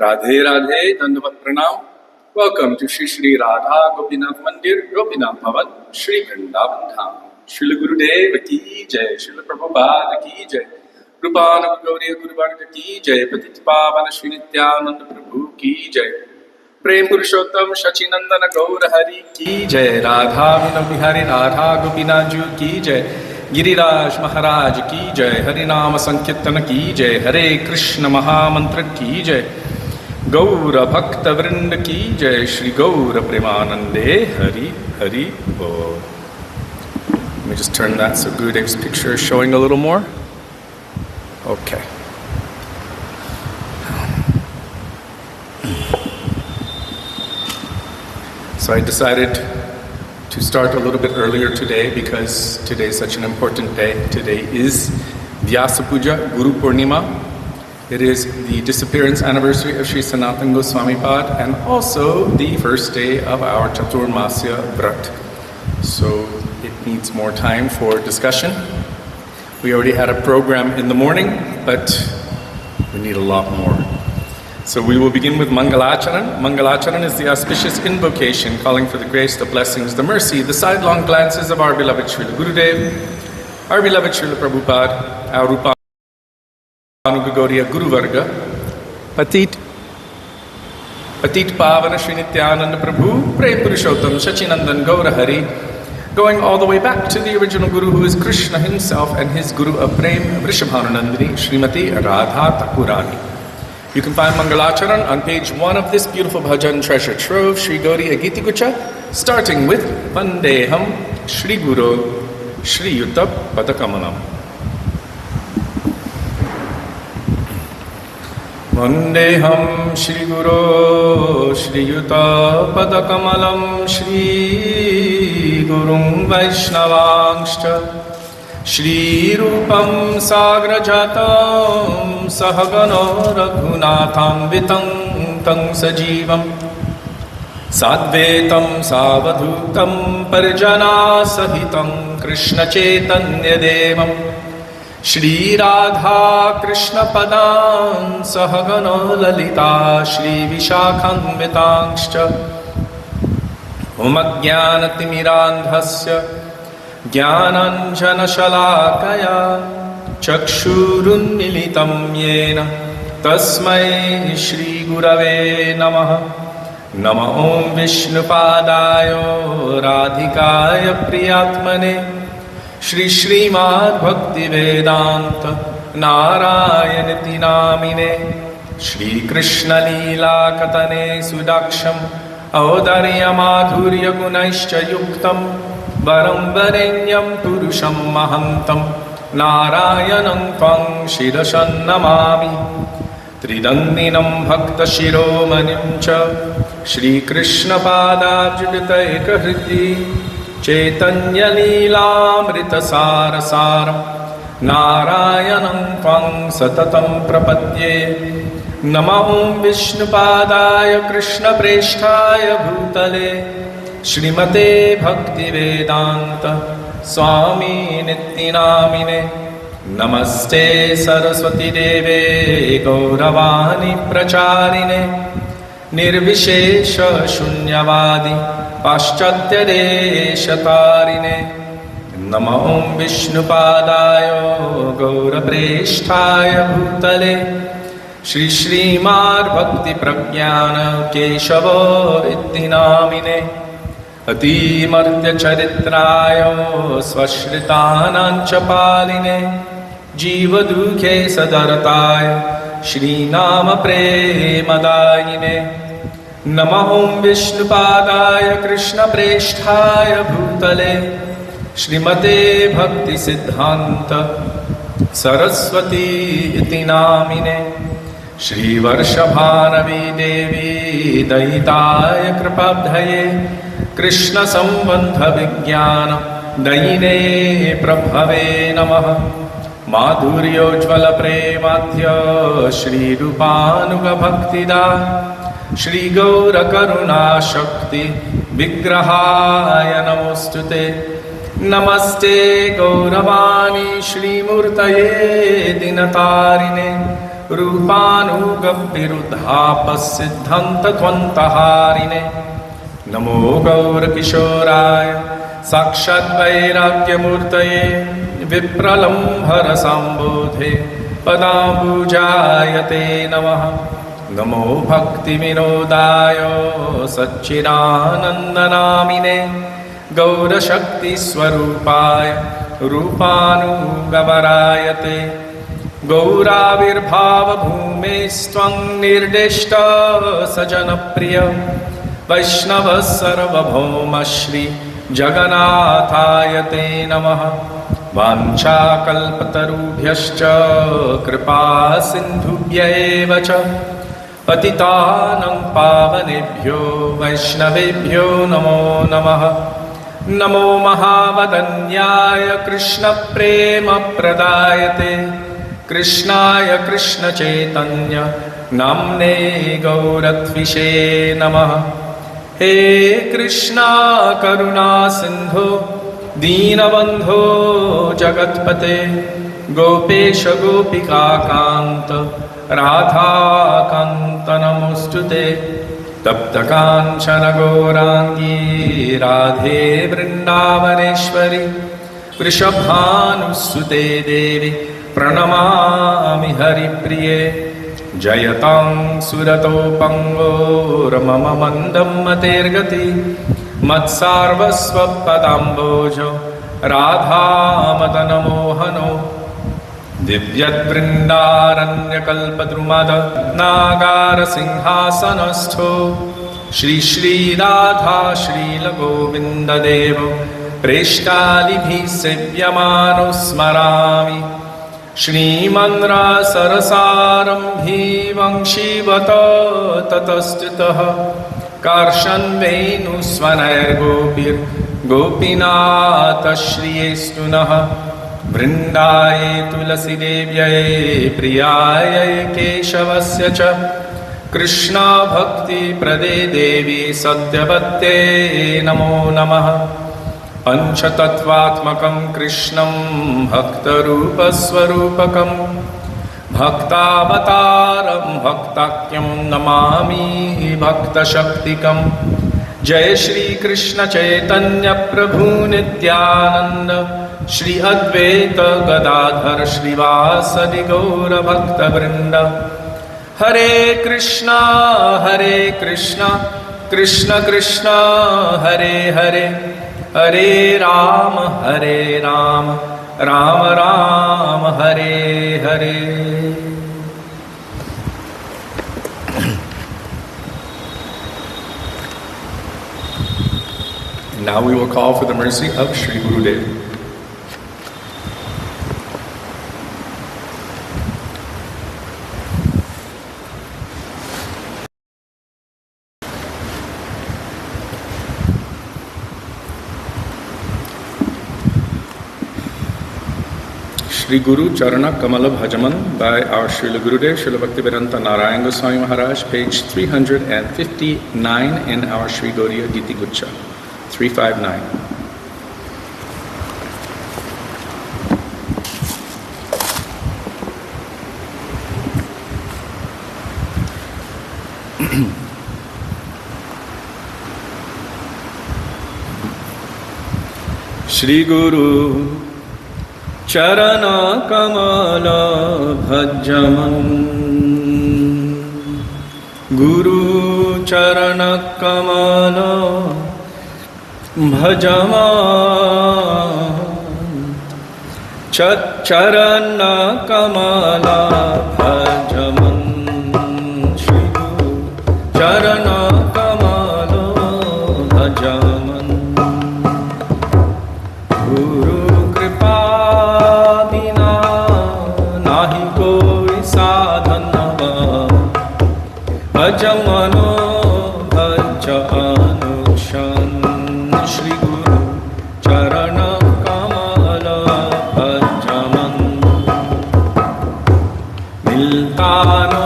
Radhe Radhe, Dandavat Pranam. Welcome to Shri Shri Radha Gopinath Mandir, Gopinath Bhavan, Shri Vrindavan Dham. Srila Gurudev ki jai, Srila Prabhupada ki jai, Rupana Gauriya Guru Varga ki jai, Patit Pavana Shri Nityananda Prabhu ki jai, Prem Purushottam Shachinandana Gaura Hari ki jai, Radha Vina Bihari Radha Gopinath Ju ki jai, Giriraj Maharaj ki jai, Harinama Sankirtana ki jai, Hare Krishna Mahamantra ki jai, Gaura Bhakta Vrinda ki jai, Shri Gaura Premanande, Hari Hari Bol. Let me just turn that so Gurudev's picture is showing a little more. Okay. So I decided to start a little bit earlier today because today is such an important day. Today is Vyasa Puja, Guru Purnima. It is the disappearance anniversary of Sri Sanatana Goswami Pad and also the first day of our Chaturmasya Vrat. So it needs more time for discussion. We already had a program in the morning, but we need a lot more. So we will begin with Mangalacharan. Mangalacharan is the auspicious invocation calling for the grace, the blessings, the mercy, the sidelong glances of our beloved Srila Gurudev, our beloved Srila Prabhupada, our Rupa Gauriya Guru Varga, Patit Pavana Shri Nityananda Prabhu, Prem Purushottam Shachinandan Gaura Hari, going all the way back to the original Guru who is Krishna himself and his Guru of Prem, Vrishabhananandini, Srimati Radha Thakurani. You can find Mangalacharan on page 1 of this beautiful bhajan treasure trove, Shri Gauriya Gitigucha, starting with Vandeham Shri Guru Shri Yuta Padakamalam. Vandeham Shri Guru Shri Yuta Padakamalam Shri Gurum Vaishnavangscha Shri Rupam Sagrajatam Sahagano Raghunatham Vitam Tang Sajivam Sadvetam Savadhutam Parjana Sahitam Krishna Chaitanya Devam Shri Radha Krishna Padam Sahagano Lalita Shri Vishakham Vitangscha Umagyanatimirandhasya Jnananjanashalakaya Chakshurunmilitam Yena Tasmai Shri Gurave Namaha Nama Om Vishnupadaya Radhikaya Priyatmane Shri Srimad Bhakti Vedanta Narayaniti Namine Shri Krishna Leela Katane Sudaksham Audarya Madhurya Gunaischa Yuktam Varam Varenyam Purusham Mahantam Narayanam Tvang Shirashan Namami Tridandinam Bhakta Shiromanim Cha Shri Krishna Padabjudita Ekahriti Chaitanya Leelamrita Sarasaram Narayanam Tvang Satatam Prapadye Namahum Vishnupadaya Krishna Presthaya Bhutale Shrimate Bhakti Vedanta Swami Nityanamine Namaste Saraswati Deve Gauravani Pracharine Nirvishesha Shunyavadi Paschatya Deshatarine Nama Om Vishnupadaya Gaurapresthaya Bhutale Shri Srimad Bhakti Pragyana Keshava Itinamine Ati Martya Charitrayo Svashritanam Chapaline Jiva Dukhe Sadartaya Shri Nama Premadayine Namahum Vishnupadaya Krishna Presthaya Bhutale Shrimate Bhakti Siddhanta Saraswati Iti Namine Shri Varshabhanavi Devi Daitaya Kripabdhaye Krishna Sambandha Vijnana Daine Prabhave Namaha Madhuryojvala Premadhya Shri Rupanuga Bhaktida Shri Gaura Karuna Shakti Vigrahaya Namostute Namaste Gauravani Shri Murtaye Dinatarine रूपानुगविरुद्धापसिद्धन्तध्वन्तहारिणे नमो गौरकिशोराय साक्षाद्वैराग्यमूर्तये विप्रलम्भरसम्बोधे पदाम्बुजायते नमः नमो भक्तिविनोदाय सच्चिदानन्दनामिने गौरशक्तिस्वरूपाय रूपानुगवरायते गौराविर्भावभूमेस्त्वं निर्दिष्ट सजनप्रिय वैष्णवः सर्वभौम श्री जगन्नाथाय ते नमः वाञ्छाकल्पतरुभ्यश्च कृपा सिन्धुभ्यैव च पतितानां पावनेभ्यो वैष्णवेभ्यो नमो नमः नमो महावदन्याय कृष्णप्रेमप्रदायते कृष्णाय कृष्णचैतन्य नाम्ने गौरत्विषे नमः हे कृष्णा करुणा सिन्धो दीनबन्धो जगत्पते गोपेश गोपिकान्त राधाकान्त नमोऽस्तुते तप्तकाञ्चन गौराङ्गी राधे वृन्दावनेश्वरि वृषभानुसुते देवी प्रणमामि हरिप्रिये जयतां सुरतोपङ्गोर्मम मन्दं मतेर्गति मत्सार्वस्वपदाम्बोजो राधामदनमोहनो दिव्यद्वृन्दारण्यकल्पद्रुमद नागारसिंहासनस्थो श्रीराधा श्रीलगोविन्ददेव प्रेष्टालिभिः सेव्यमानो स्मरामि श्रीमन्रासरसारम्भी वंशीवत ततस्तुतः कार्षन्वेणुस्वनैर्गोपीर्गोपीनाथ श्रियेस्तु नः वृन्दाय तुलसीदेव्यै प्रियाय केशवस्य च कृष्णभक्तिप्रदे देवी सत्यवत्यै नमो नमः पंचतत्वात्मकं कृष्णं भक्तरूपस्वरूपकं भक्तावतारं भक्ताख्यं नमामि भक्तशक्तिकं जय श्री कृष्ण चैतन्य प्रभु नित्यानंद श्री अद्वैत गदाधर श्रीवासदि गौर भक्तवृंद हरे Krishna Krishna Krishna Hare Hare Hare Ram Ram Ram Hare Hare. Now we will call for the mercy of Sri Gurudev. Shri Guru Charana Kamala Bhajaman by our Srila Gurudev, Srila Bhaktivedanta Narayana Goswami Maharaj, page 359 in our Sri Gauriya Giti Gucha, 359. Shri Guru Charana Kamala Bhajaman, Guru Charana Kamala Bhajaman, Charana Kamala Bhajaman, Shri Guru Charana Kamala Bhajaman, Guru Kripa भजमनो भज अनुक्षण श्री गुरु चरण कमल भजमन मिलता no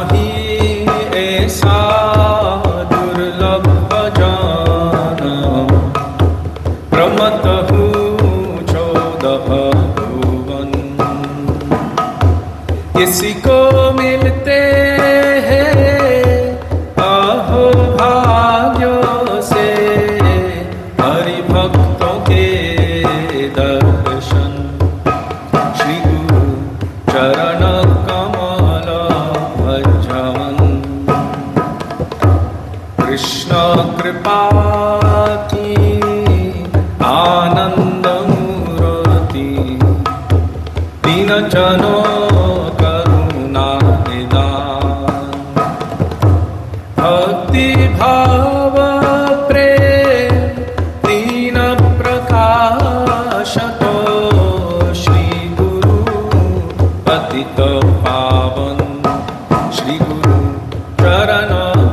भाति आनन्दमूर्ति दीनजनो करुणा निदान भक्ति भाव प्रेम दीन प्रकाशतो श्री गुरु पतित पावन श्री गुरु चरण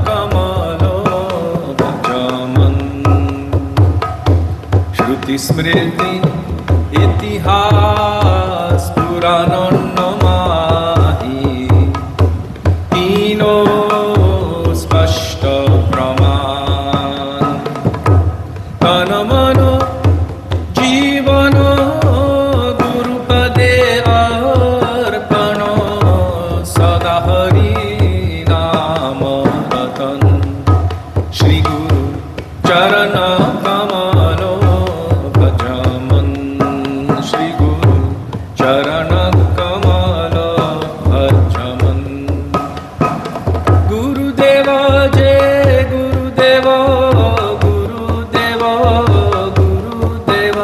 कमलो भजमन श्रुति स्मृति इतिहास पुराण नमाहि तीनो स्पष्ट प्रमाण तन मन जीवन गुरुपदे अर्पण सदा हरि नाम रतन श्री गुरु चरण कमलो भजमन श्री गुरु चरण कमलो भजमन गुरुदेव जय गुरुदेव गुरुदेव गुरुदेव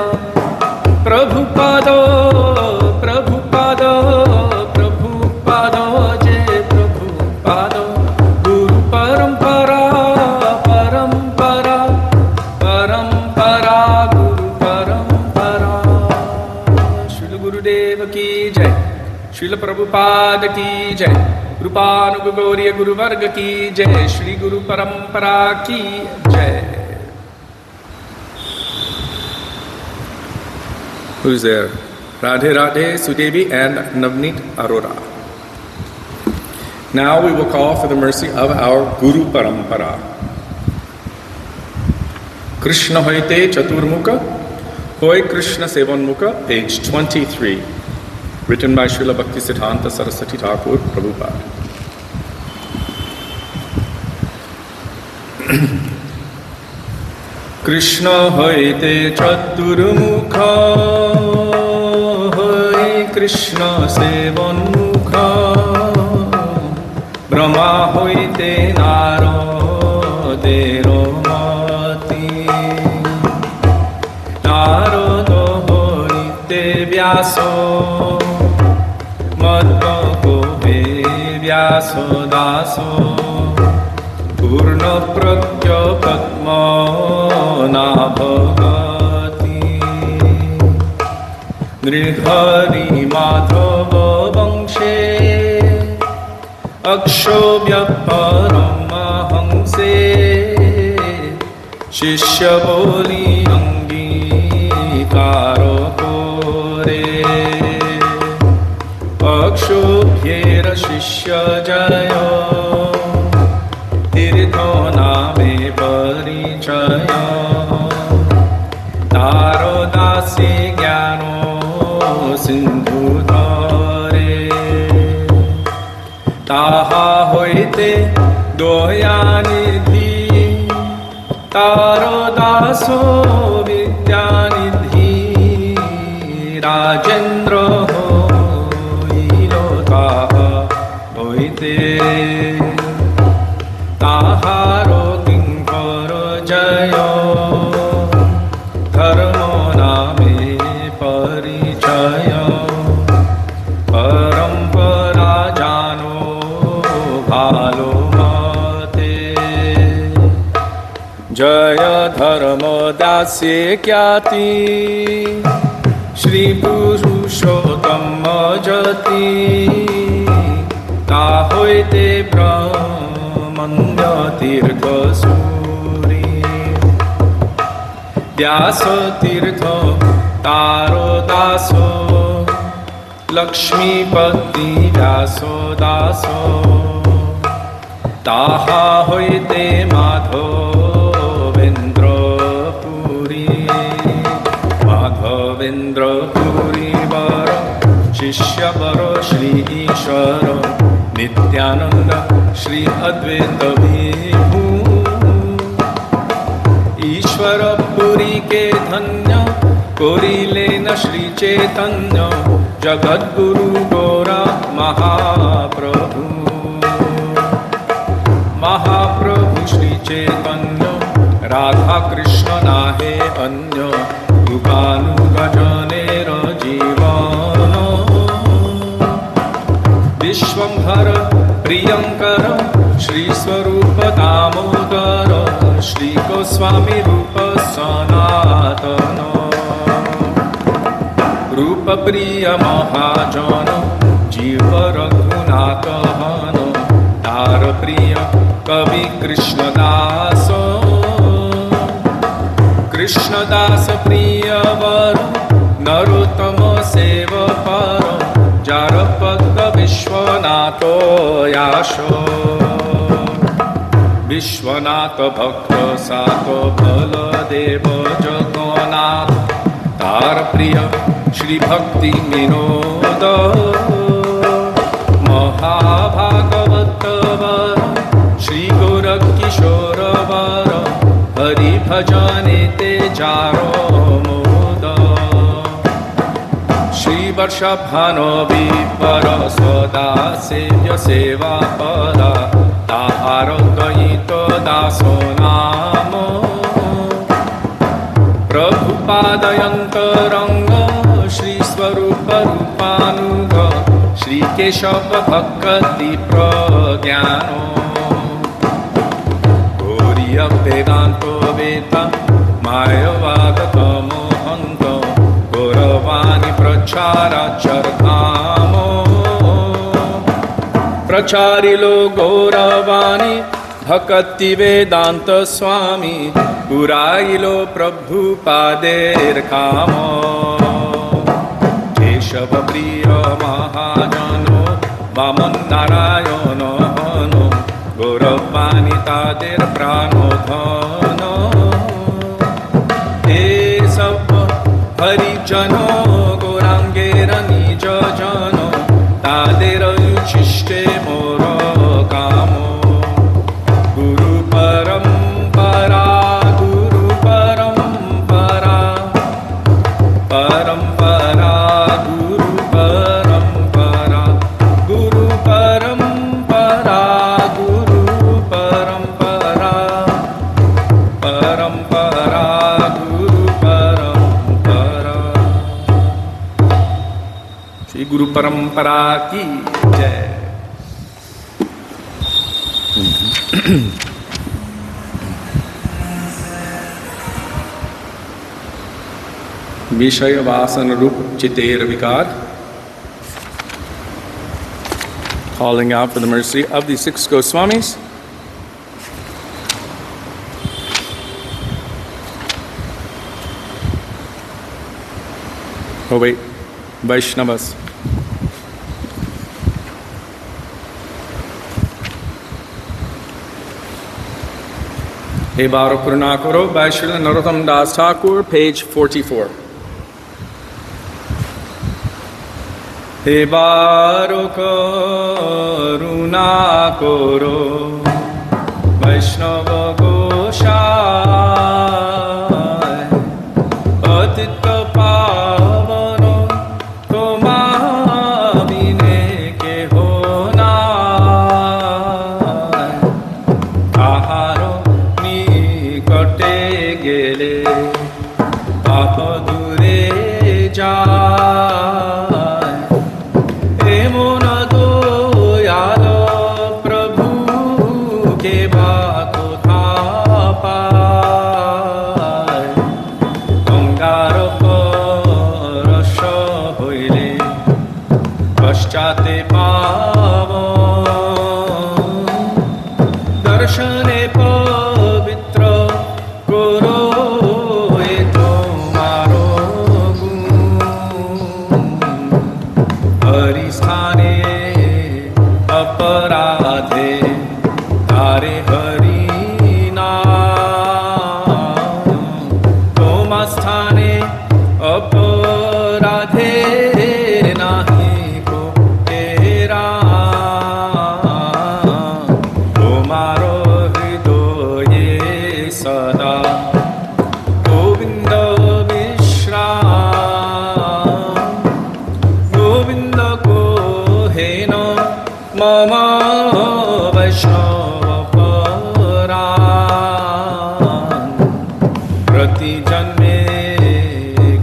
प्रभुपाद प्रभुपाद प्रभुपाद जय प्रभुपाद गुरु परंपरा परंपरा परंपरा गुरु परंपरा श्रील गुरुदेव की जय श्रील प्रभुपाद की जय कृपानुग गौरी गुरुवर्ग की जय श्री गुरु परंपरा की जय Who's there? Radhe Radhe, Sudevi and Navneet Arora. Now we will call for the mercy of our Guru Parampara. Krishna Hoite Chaturmukha, Hoy Krishna Sevanmukha, page 23. Written by Srila Bhaktisiddhanta Saraswati Thakur Prabhupada. Krishna hoite chaturmukha, hoy Krishna sevanmukha, Brahma hoite Narodero mati, Narodo hoite Vyaso, Madhva gobe Vyaso daso, Purna pragya padma nabhagati Nrihari madhava vangshe Akshobhya paramahamse Shishya boli angikaro kore Akshobhyera shishya jaya तीर्थो नामे परिचय तारो दासी ज्ञानो सिंधु धरे ताहा होइते दोयानिधि तारो दासो विद्यानिधि राजेन्द्र होइलो ताहा होइते ताहारो किंकर जय धर्म नामे परिचय परंपरा जानो भालो मते जय धर्म दास्य ख्याति श्री पुरुषोत्तम जति ता होइते ब्रह्मण्य तीर्थ सूरी व्यास तीर्थ तारो दासो लक्ष्मीपति व्यासो दासो ताहा होइते माधवेन्द्र पुरी वर शिष्य वर श्री ईश्वर नित्यानंद श्री अद्वैत विभु ईश्वर पुरी के धन्य कोरिले न श्री चैतन्य जगद्गुरु गौरा महाप्रभु श्री चैतन्य রাধা কৃষ্ণ নাহে অন্য রূপানুগজনের জীবন বিশ্বম্ভর প্রিয়ঙ্কর শ্রীস্বরূপ দামোদর শ্রী গোস্বামী রূপ সনাতন রূপ প্রিয় মহাজন জীব রঘুনাথ হন তার প্রিয় কবি কৃষ্ণদাস কৃষ্ণদাস প্রিয় বর নরোত্তম সেব পর যার পদ বিশ্বনাথ याश विश्वनाथ भक्त सात बलदेव जगन्नाथ तार प्रिय श्री भक्ति विनोद महाभागवत वर श्री गोरखकिशोर वर हरि भजने ते जारो मोद श्री वर्षभानो विपर सदा सेव्य सेवा परा ताहार गीत दासो नाम प्रभुपादयन्तरंग श्री स्वरूप रूपानुग श्री केशव भक्ति प्रज्ञानो गौरीय वेदांतो वेता मायवागत मोहंत गौरवाणी प्रचाराचरधामो प्रचारिलो गौरवाणी भक्ति वेदांत स्वामी पुराइलो प्रभुपादेर काम केशव प्रिय महाजनो वामन नारायण हनो गौरवाणी तादेर प्राणधन हे सब हरिजन गौरांगेर निज जन तादेर उच्छिष्टे मोर काम गुरु परंपरा परंपरा गुरु परंपरा गुरु परंपरा गुरु परंपरा परंपरा गुरु परंपरा श्री गुरु परंपरा की जय। विषय वासन रूप चितेर विकार, calling out for the mercy of the 6 Goswamis. Oh wait, Vaishnavas. Hey Baro Karunakaro by Srila Narottam Das Thakur, page 44. He Baro Karunakaro Vaishnava Goshai Patita Pavano Toma Bine Ke Hona Aharo Nikate Gele Papa Dure Jai पश्चाते पाव दर्शने पवित्र करो ए तुम्हारो गुण हरिस्थाने अपराधे तारे हरि नाम तुम स्थाने अपराधे नाही Mama Vaishnava Paran প্রতি জন্মে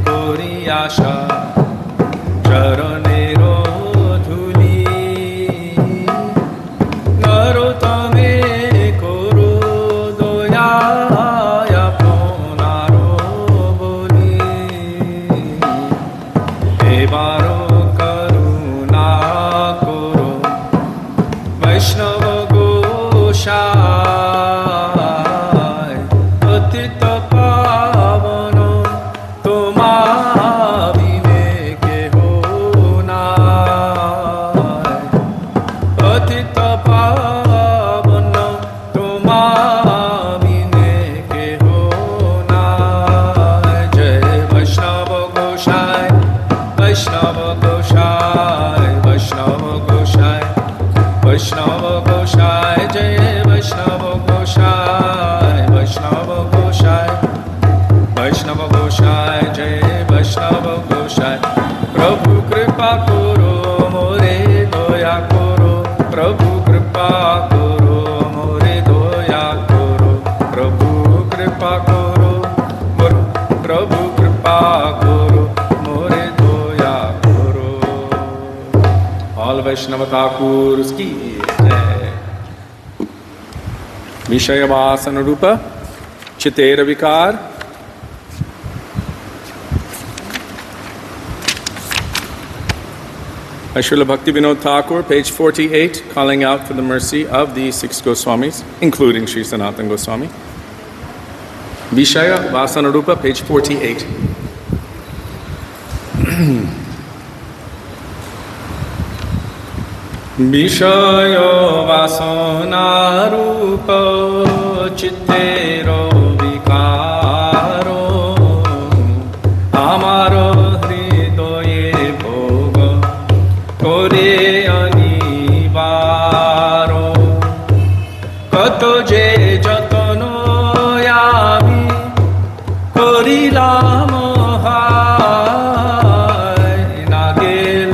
করি আশা চরণের ধূলি নরোত্তমে করো দয়া আপনার বলি এবারও করুণা করো বৈষ্ণব গোসাই পতিত পাবন তোমা বিনে কেহ নাই পতিত পাবন তোমা বিনে কেহ নাই জয় বৈষ্ণব গোসাই বৈষ্ণব গোসাই বৈষ্ণব গোসাই বৈষ্ণব গোসাই জয় বৈষ্ণব গোসাই বৈষ্ণব গোসাই বৈষ্ণব গোসাই জয় বৈষ্ণব গোসাই প্রভু কৃপা করো মোরে দয়া করো প্রভু কৃপা করো মোরে দয়া করো প্রভু কৃপা করো প্রভু কৃপা করো মোরে দয়া করো all Vaishnava Thakurs ki jai Vishaya Vasana Rupa Chitera Vikar by Srila Bhaktivinoda Thakur, page 48, calling out for the mercy of the six Goswamis, including Sri Sanatana Goswami. Vishaya Vasana Rupa, page 48. বিষয় বাসনারূপ চিত্তের বিকার আমার হৃদয়ে ভোগ করে অনিবার কত যে যতন আমি করিলাম না গেল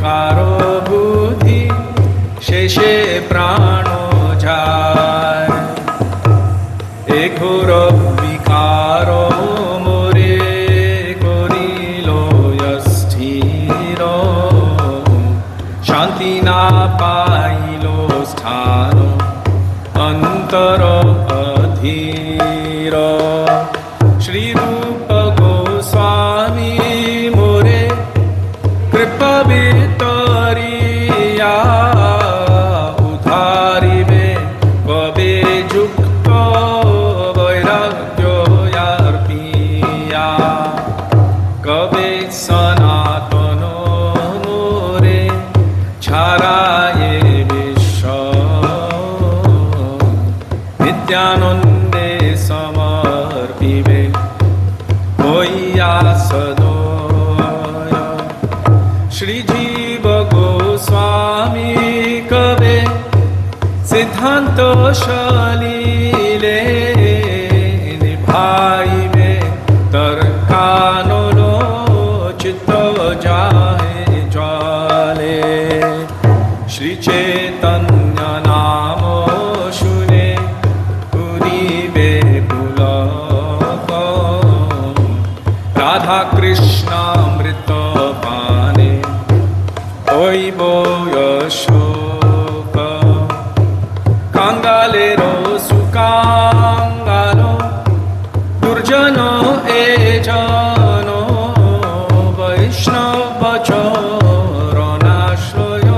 কারো বুদ্ধি শেষে প্রাণ যায় এ ঘোর বিকার মোরে করিল স্থির শান্তি না পাইল স্থান অন্তর অধীর শ্রীরূপ গোস্বামী মোরে কৃপা বিতরিয়া উদ্ধারিবে কবে যুক্ত বৈরাগ্য পিয়া কবে সনাতন মোরে ছাড়ায়ে বিশ্ব নিত্যানন্দে সমর্পিবে হইয়া সদয় শ্রীজীব গোস্বামী কবে সিদ্ধান্ত শলীলে নিভাইবে তর্কানল চিত্ত যায় জলে শ্রী চৈতন্য নাম শুনে পুরিবে পুলক রাধা কৃষ্ণামৃত পানে হইব অশোক কাঙ্গালের সুকাঙ্গাল দুর্জন এ জন বৈষ্ণব চরণাশ্রয়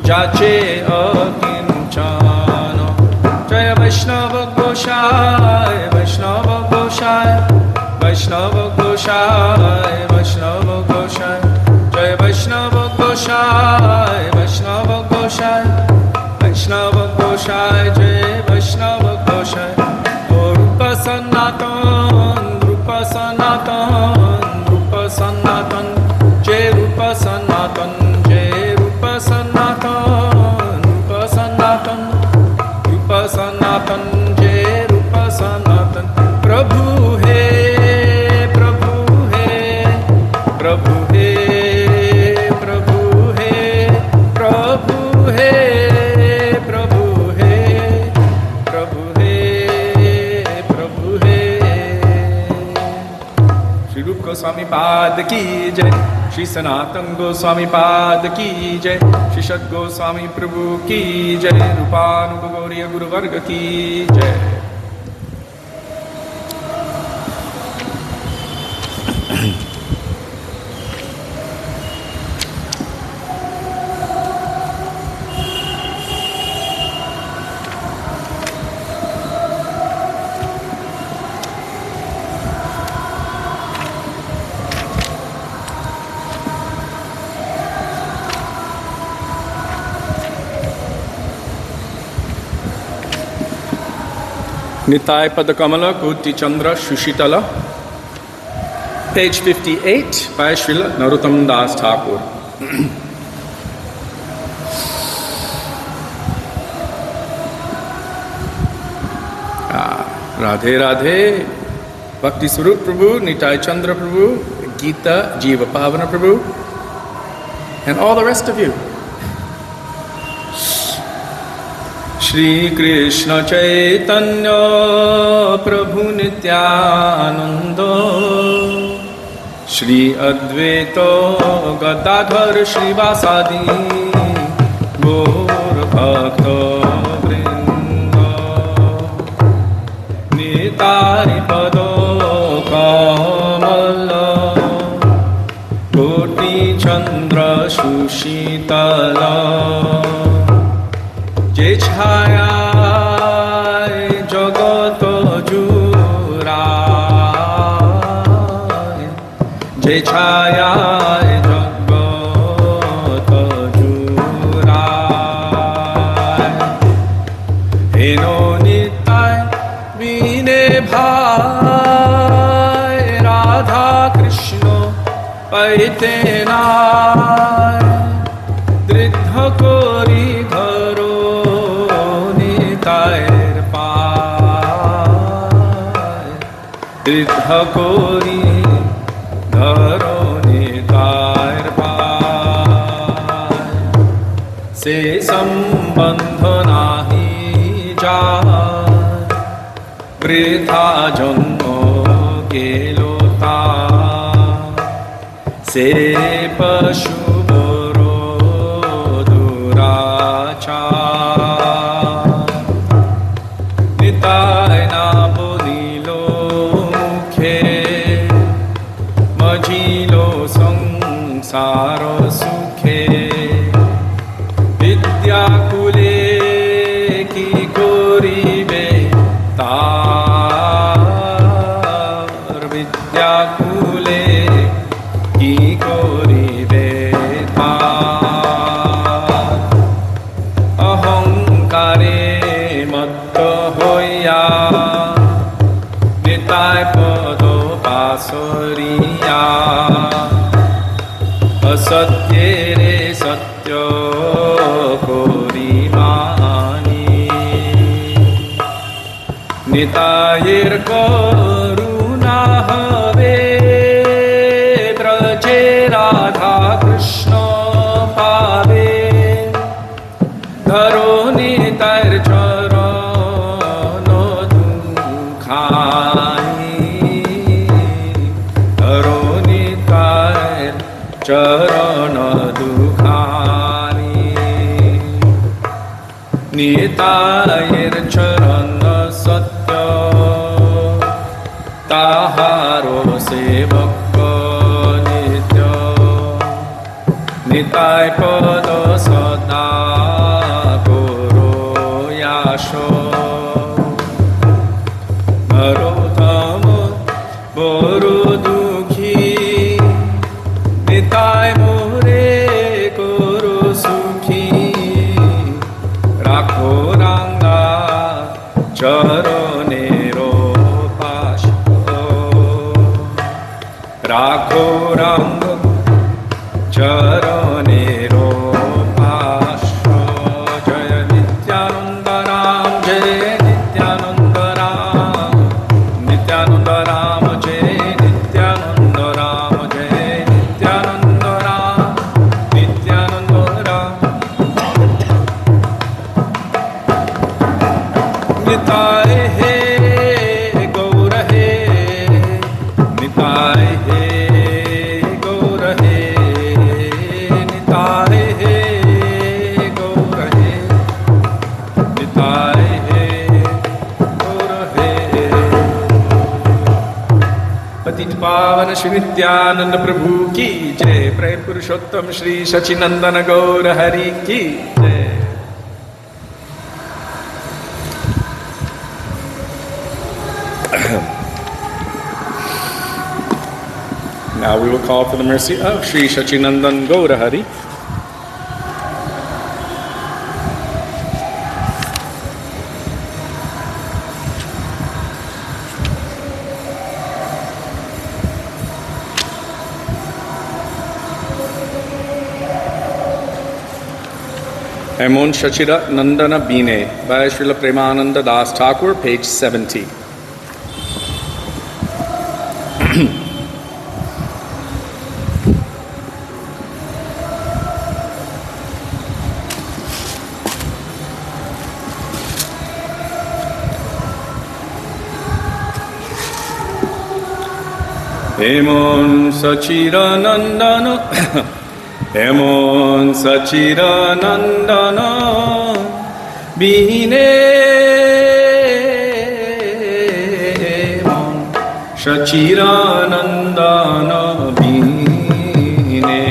যাচে অকিঞ্চন জয় বৈষ্ণব গোসাই বৈষ্ণব গোসাই বৈষ্ণব গোসাই বৈষ্ণব গোসাই জয় বৈষ্ণব গোসাই বৈষ্ণব গোসাই বৈষ্ণব গোসাই জয় বৈষ্ণব গোসাই ও রূপ সনাতন রূপ সনাতন রূপ সনাতন জয় রূপ সনাতন জয় রূপ সনাতন রূপ সনাতন রূপ সনাতন জয় রূপ সনাতন প্রভু হে প্রভু হে প্রভু হে প্রভু হে প্রভু হে প্রভু হে প্রভু হে প্রভু হে Goswami Pad ki jai, Shri Sanatan Goswami Pad ki jai, Shri Shad Goswami Prabhu ki jai, Rupanuga Gauriya Guru Varga ki jai. Nitai Padakamala Kuti Chandra Shushitala, page 58 by Srila Narottam Das Thakur. Radhe Radhe, Bhakti Swarup Prabhu, Nitai Chandra Prabhu, Gita Jiva Pavana Prabhu, and all the rest of you. Shri Krishna Chaitanya Prabhu Nityananda, Shri Advaita Gadadhar Shrivasadi Gaur Bhakta Vrinda, Nitari Pado Kamala Koti Chandra Shushitala, Jai Chhaya Jagat Jurai, Jai Chhaya Jagat Jurai, Heno Nitai Vine Bhai Radha Krishna Paite Nai, Dridha Kori Dharo Dridha Kori Dharo Nitair Pai, Se Sambandha Nahi Jai, Vritha Janmo Gelota, Se Pashu Boro Durachar, Nitai na bodilo mukhe, majilo sangsara sukhe, vidya kule ki koribe tar, vidya kule ki koribe tar, ahankare Nitai Pado Pasoriya, Asatyere Satya Korimani, Nitayir Karuna Have Braje Radha Krishna Pave, Dharo Nitayir Charana Dukhani, Nitayir Charana Satya, Taharo Sevaka Nitya, Nitai Pada Sada Guru Yasho, Narottama Boru Dukhi, Nitai More Guru Sukhi, Rakho Ranga Charanero Pasho, Rakho Ranga Charanero Pasho, Jaya Nityananda Ram, Jaya Nityananda Ram, Nityananda Ram, Jaya Nityananda Ram, Jaya Nityananda Ram, Nityananda Ram, Nitai He Gaura He, Nitai He पतित पावन श्री नित्यानंद प्रभु की जय। प्रेम पुरुषोत्तम श्री सचिनंदन गौर हरि की जय। Now we will call for the mercy of Sri Sachinandan Gaurahari. Emon Shachira Nandana Bine by Srila Premananda Das Thakur, page 70. Emon Sachira Nandana Emon Sachira Nandana Bine Emon Sachira Nandana Bine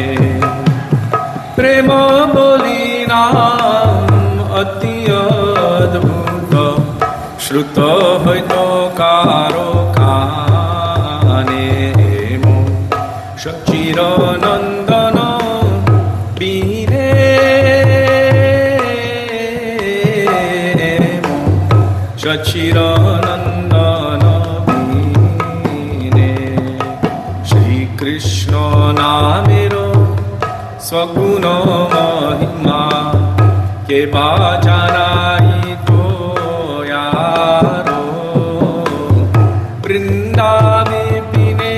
Prema Bolinam Ati Adbhuta Shruta Haito Karo Kane Emon Sachira Nandana Sachiranandana Bine Shri Krishna Namero Swaguna Mahima Ke Bajanai To Yaro Vrindavi Pine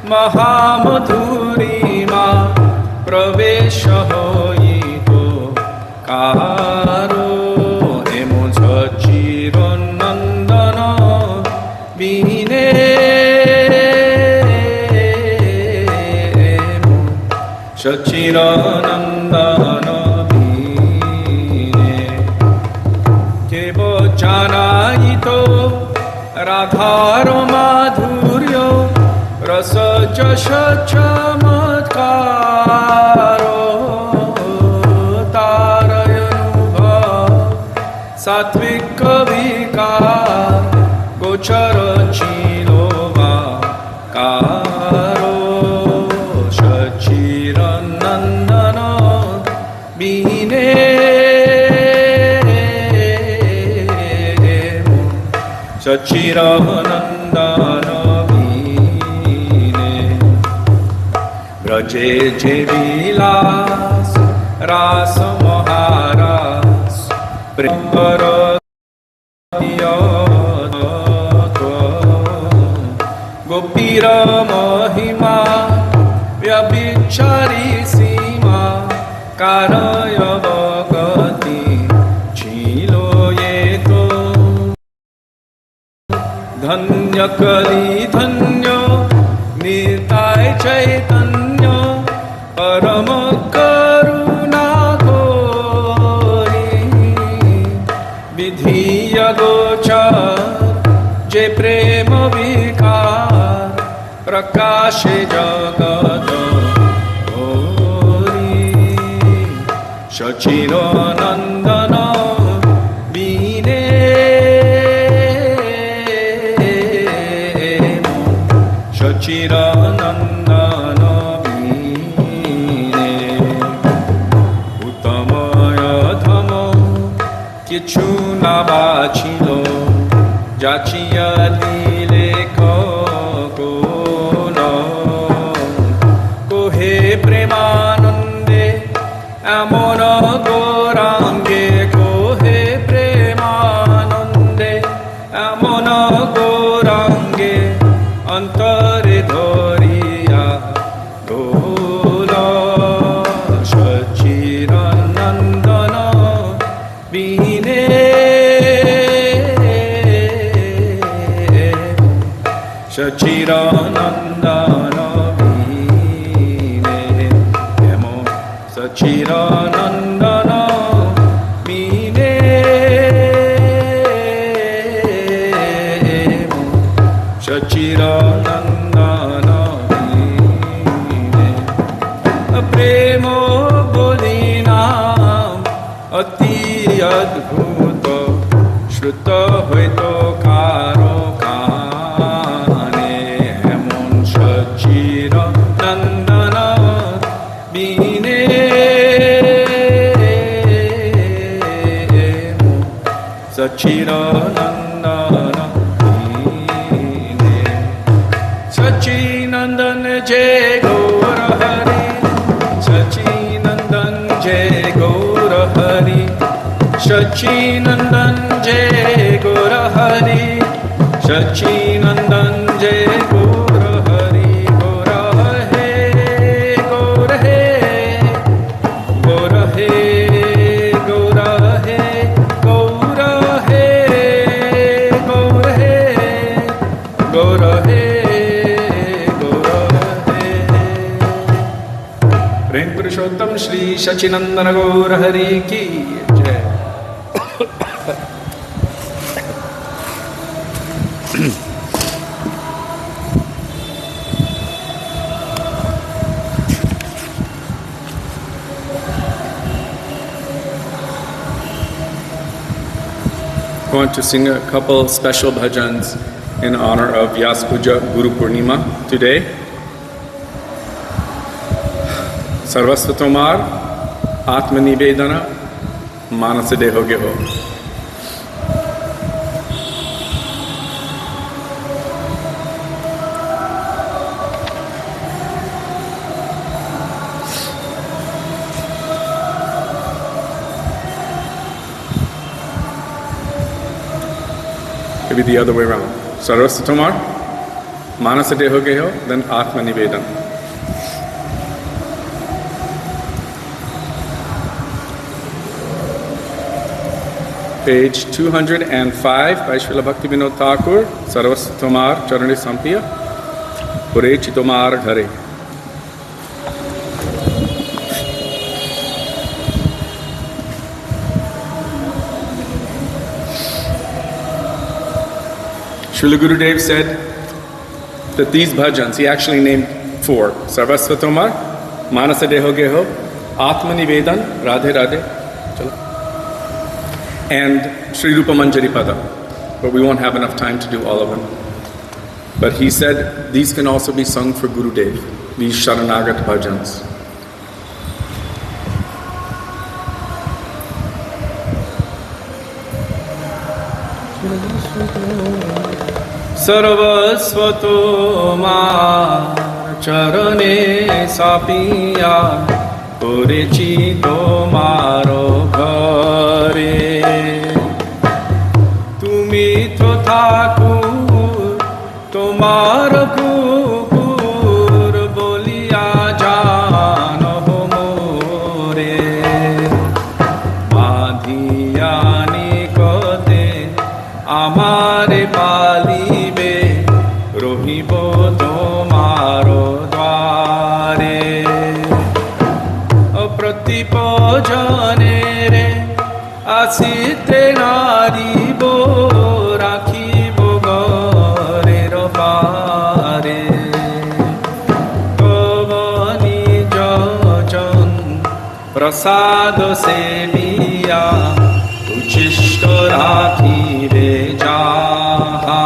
Mahamadhurima Pravesha Hoito Karo Sachiranandana Bine Sachiranandana Bine Kebo Janaito Radharo Madhuryo Rasa Jasha Chamatkaro Satvik Vikar Gochara Chilova Karo Sachiranandana Bine Sachiranandana Bine Braje Jevilas Rasa Maharas Gopira Mahima Vyabhichari Sima Karaya Bhagati Chilo Yeto Dhanya Kali Dhanya Nitai Chaitanya Parama Karuna Vidhiya Gochar Je Prema Vikar Prakashe Jagata Gori Sachiranandana Bine Sachiranandana Bine Uttamaya Dhamo Kichu Nabachilo Jachiya Dile Kono Kohe Premanande Amona Gorange Kohe Premanande Amona Gorange Antare Dhoriya Gola Sachiranandana Bine Sachiranandana Bine Emo Sachiranandana Bine সচিরনন্দন প্রেম বলি নাম অতি অদ্ভুত শ্রুত হইতো কারো কানে এমন সচিরনন্দন বিনে সচিরনন্দন বিনে সচিনন্দন জয় গৌর হরি সচিনন্দন জয় গৌর হরি সচিনন্দন জয় গৌর হরি সচিনন্দন জয় গৌর হরি গৌর হে গৌর হে গৌর হে গৌর হে গৌর হে গৌর হে গৌর হে গৌর হে प्रेम पुरुषोत्तम श्री सचिनंदन गौर हरि की जय। I want to sing a couple special bhajans in honor of Vyasa Puja Guru Purnima today. सर्वस्व तोमार आत्मनिवेदना मानस देहोगे हो। Maybe the other way around. Sarvasva tomar manas dehoge ho, then atmanivedana. Page 205 by Srila Bhaktivinoda Thakur, Sarvasva Tomar Charani Sampiya, Purechi Tomar Ghare. Srila Gurudev said that these bhajans, he actually named 4. Sarvasva Tomar, Manasa Dehoge Ho, Atmanivedan, Radhe Radhe, Chala. And Sri Rupa Manjari Pada, but we won't have enough time to do all of them. But he said these can also be sung for Gurudev, these Sharanagat bhajans. Sarvasvato Mar Charane Sapiya Purichi Tomaro Ghare Tumi to Thakur Tomar Kukur Boliya Jano More Madhiyani Kote Amare Palibe Rohibo Tomaro Dware Pratipojane re asite naribo rakhibo gore ropare tovani jojon prasad seviya uchishto rakhibe jaha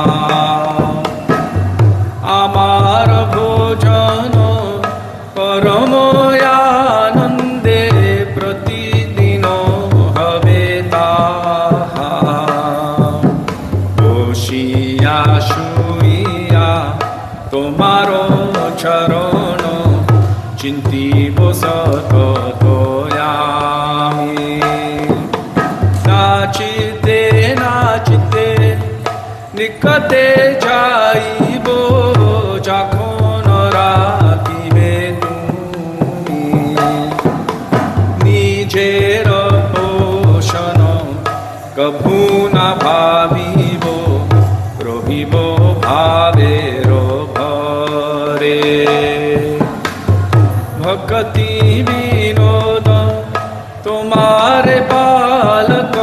amar bhojano paramoya তোমারো চরণ চিন্তিব সততয়ামি নাচিতে নাচিতে নিকটে যাইব যখন রাখিবে তুমি নিজের পোষণ কভু না ভাবিব রহিব ভাবের ভরে ভক্তি বিনোদ তোমার বালক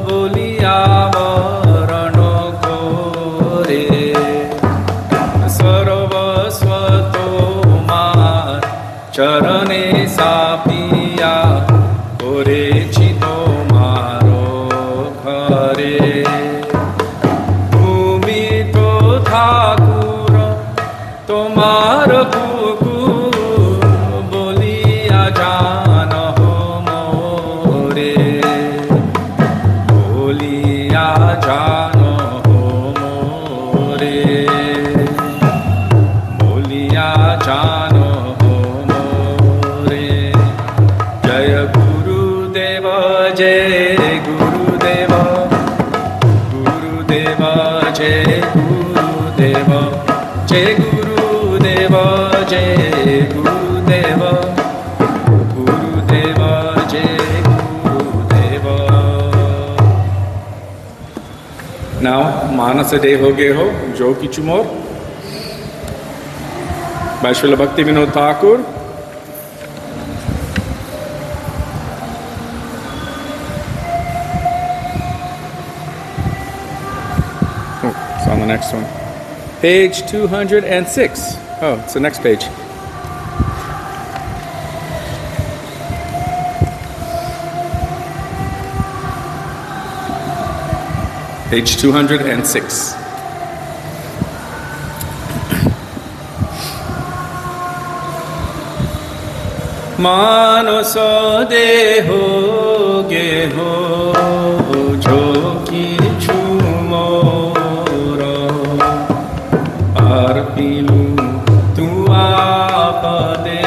বলিয়া বরণ করে তোমার কুকুর বলিয়া জানহো মোরে, বলিয়া জানহো মোরে, বলিয়া জানহো মোরে। জয় গুরুদেব জয় গুরুদেব, গুরুদেব জয় গুরুদেব, জয় গুরুদেব জয় গুরুদেব, গুরুদেব জয় গুরুদেব। Now, Manasa Deho Geho, Jo Kichumor, by Srila Bhaktivinoda Thakur. Oh, it's on the next one. Page 206. Oh, it's the next page. Page 206. Manos deho geho jo kichu moro, arpilu tu apade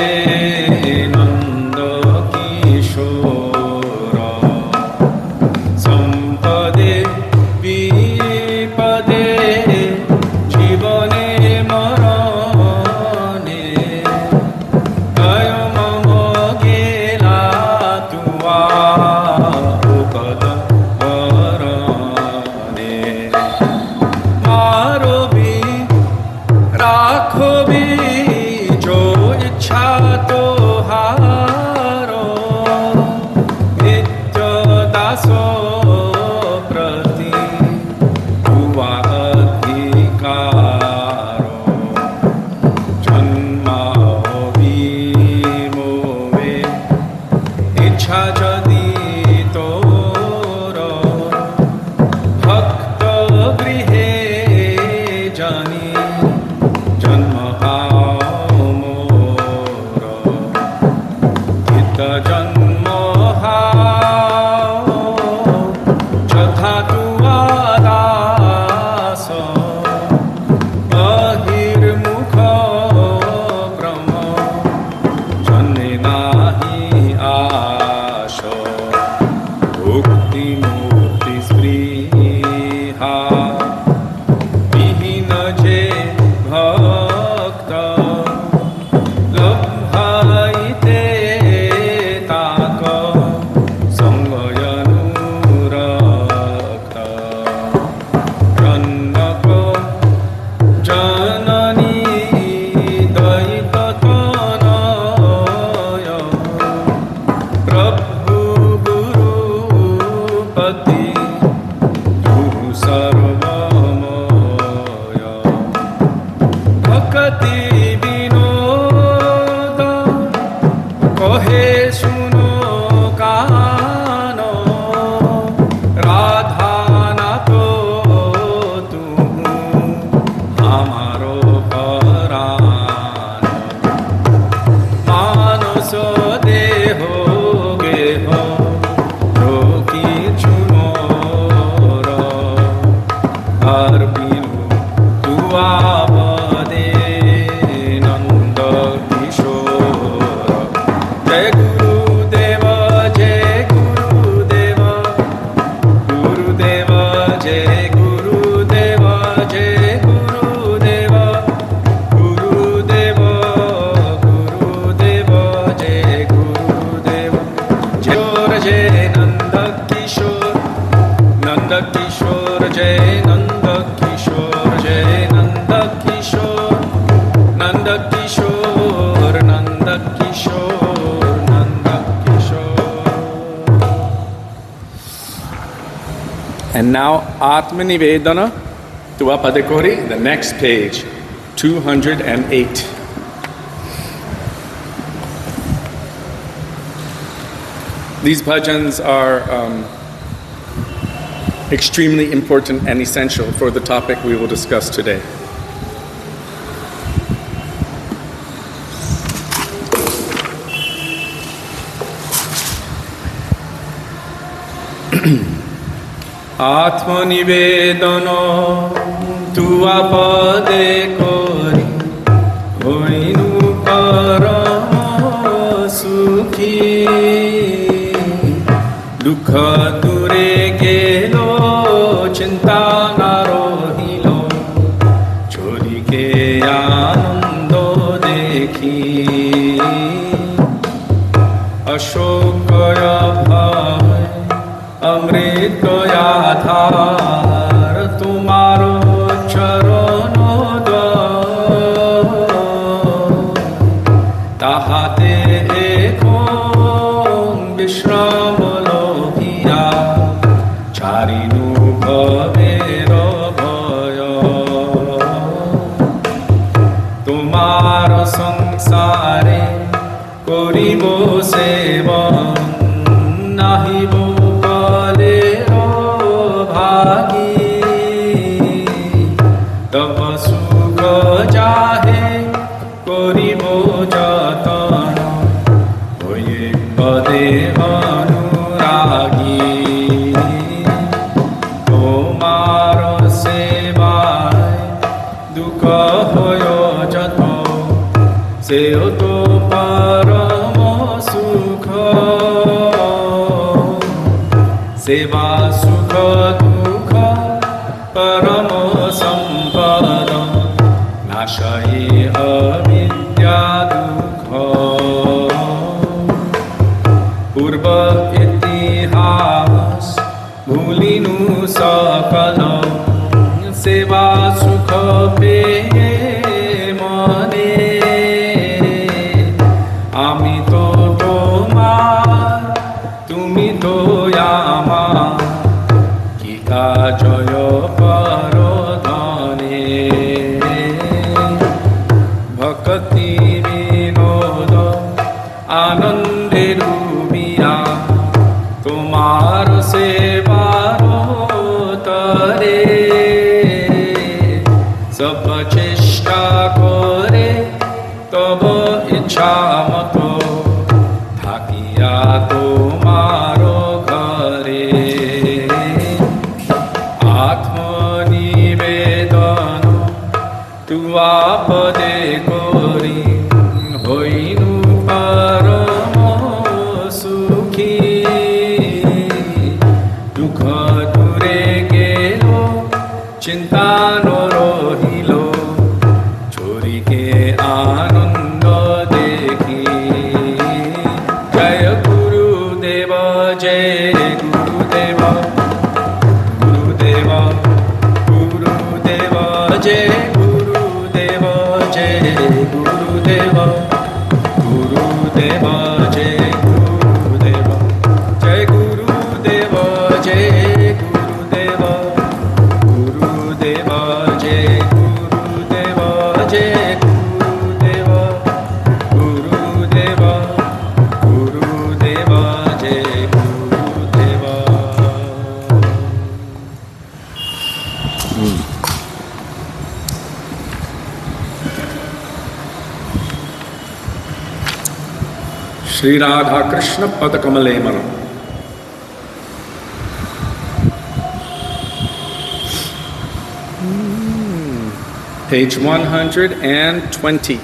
nanda kishora, sampade বিপদে জীবনে মরণে, কয় মম গেলা তুয়া পদ বরণে। মারবি রাখবি যো ইচ্ছা তোহার, নিত্য Das And now Atmanivedana Tuapadekori, the next page, 208. These bhajans are extremely important and essential for the topic we will discuss today. আত্মনিবেদন তুয়া পদে করি হইনু পরম সুখী দুঃখ দূরে গেল চিন্তা না রহিল চরিকে আনন্দ দেখি অশোকয় ভয় অমৃত আধার তোমার চরণ তাহাতে বিশ্রাম লভিয়া চারিনু ভবের ভয় তোমার সংসারে করিব সেবন নাহিব কলের ভাগী তব সুখ যাহে করিব যতন হয়ে পদে অনুরাগী তোমার সেবায় দুঃখ হয় যত সেও তো পরম সুখ সেবা সুখ দুঃখ পরম সম্পদ নাশয়ে অবিদ্যা দুঃখ পূর্ব ইতিহাস ভুলিনু সকল সেবা সুখ পেয়ে মনে আমি তো তোমার তুমি তো আমার কি কাজয় পরধনে ভক্তি বিনোদ আনন্দে ডুবিয়া তোমার সেবার তরে সব চেষ্টা করে তব ইচ্ছা মতো থাকিয়া তোমার ঘরে আত্মনিবেদন তুয়া পদে করি হইনু পরম সুখী দুঃখ দূরে গেল চিন্তা ন রহিল চরিকে আনন্দ দেখি জয় গুরুদেব জয় গুরুদেব গুরুদেব গুরুদেব জয় গুরুদেব জয় গুরুদেব গুরুদেব জয় গুরুদেব জয় গুরুদেব জয় গুরুদেব গুরুদেব জয় গুরুদেব জয় গুরুদেব গুরুদেব গুরুদেব জয় গুরুদেব। श्री राधा कृष्ण पद कमले मल page 120.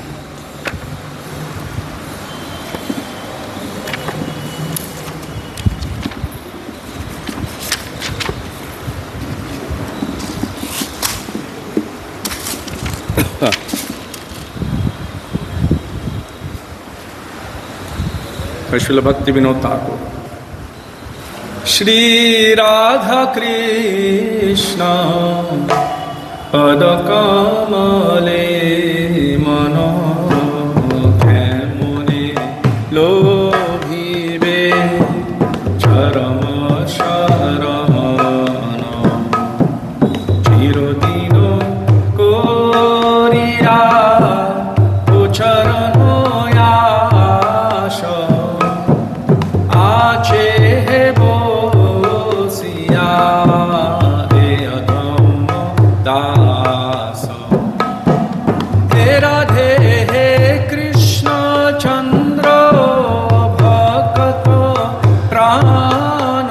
श्रील भक्ति विनोद ठाकुर। श्री राधा कृष्ण पद कमले मन केमने लोभिबे चरम शरण चिरदिन कोरिया चरण आचे बोसिया हे अधम दास हे राधे हे कृष्ण चंद्र भक्त प्राण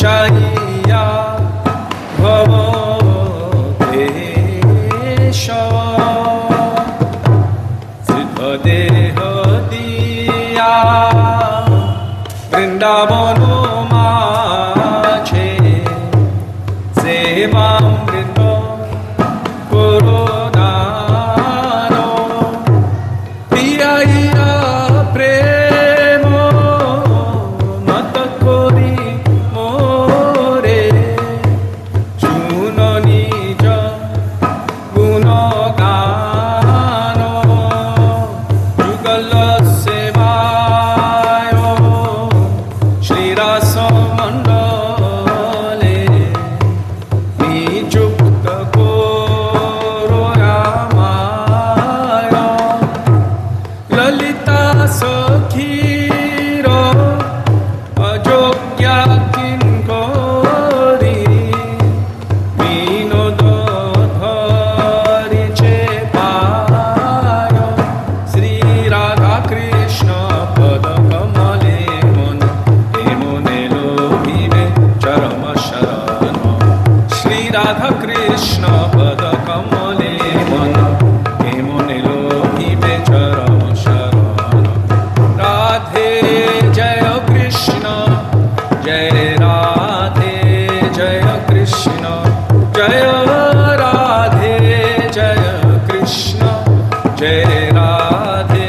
Shaiya Bhava Desha Siddha Deha Diya Vrindavano Mache Sevamrita Korodano Piyaya Premo Matakori More Juno Nija Gunogano Jugala Sevayo Shri Rasa Mandale Nijukta Koroyamaya Lalita Sakhira Ajogya Kinkori Vinodadhari Chepaya Sri Radha Krishna Padakamale Mona Emonelo Vive Charama Sharana Sri Radha Krishna Padakamale Mona Emonelo Vive Charama Sharana Radhe Jaya Krishna Jai Radhe Jaya Krishna Jaya Radhe Jaya Krishna Jai Radhe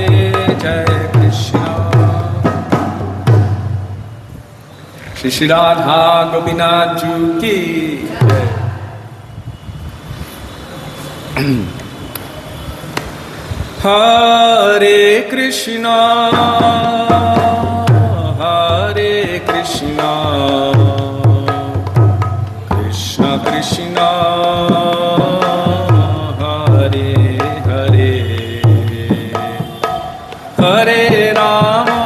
Jaya Krishna Shri Shri Radha Gopinath Ji ki Jai. Hare Krishna Hare Krishna Krishna Krishna Hare Hare Hare Rama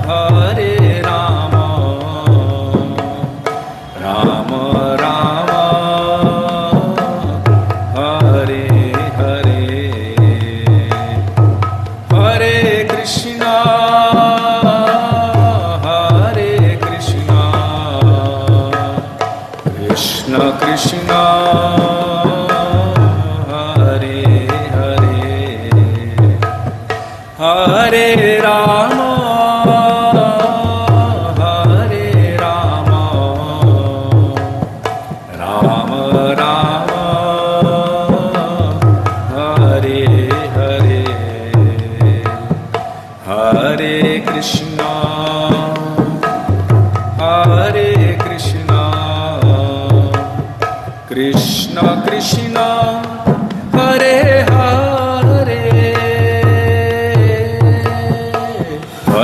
Hare Rama Rama Rama Hare Hare Hare Krishna Hare Krishna Krishna Krishna Hare Hare Hare Rama Hare Rama Rama Rama Hare Hare Hare Krishna Hare Krishna Krishna Krishna Hare Hare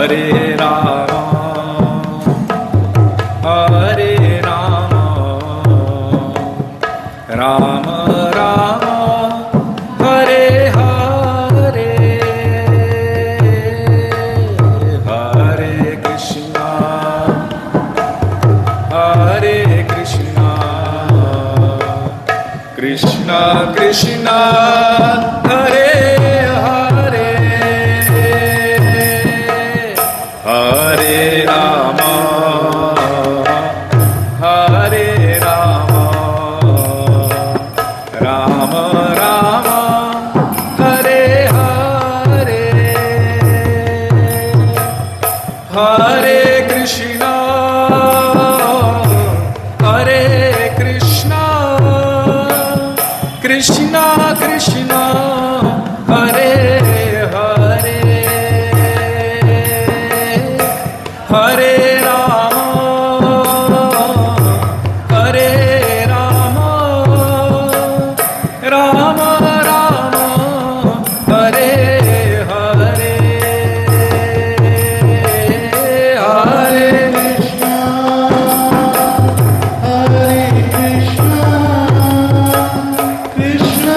Hare Rama Hare Rama Rama Rama Hare Hare Hare Krishna Hare Krishna Krishna Krishna Hare Hare Hare Rama Hare Rama Rama Rama Hare Hare Hare Krishna Hare Krishna Krishna Krishna Hare Hare Hare Rama Hare Rama Rama Rama Hare Hare Hare Krishna Krishna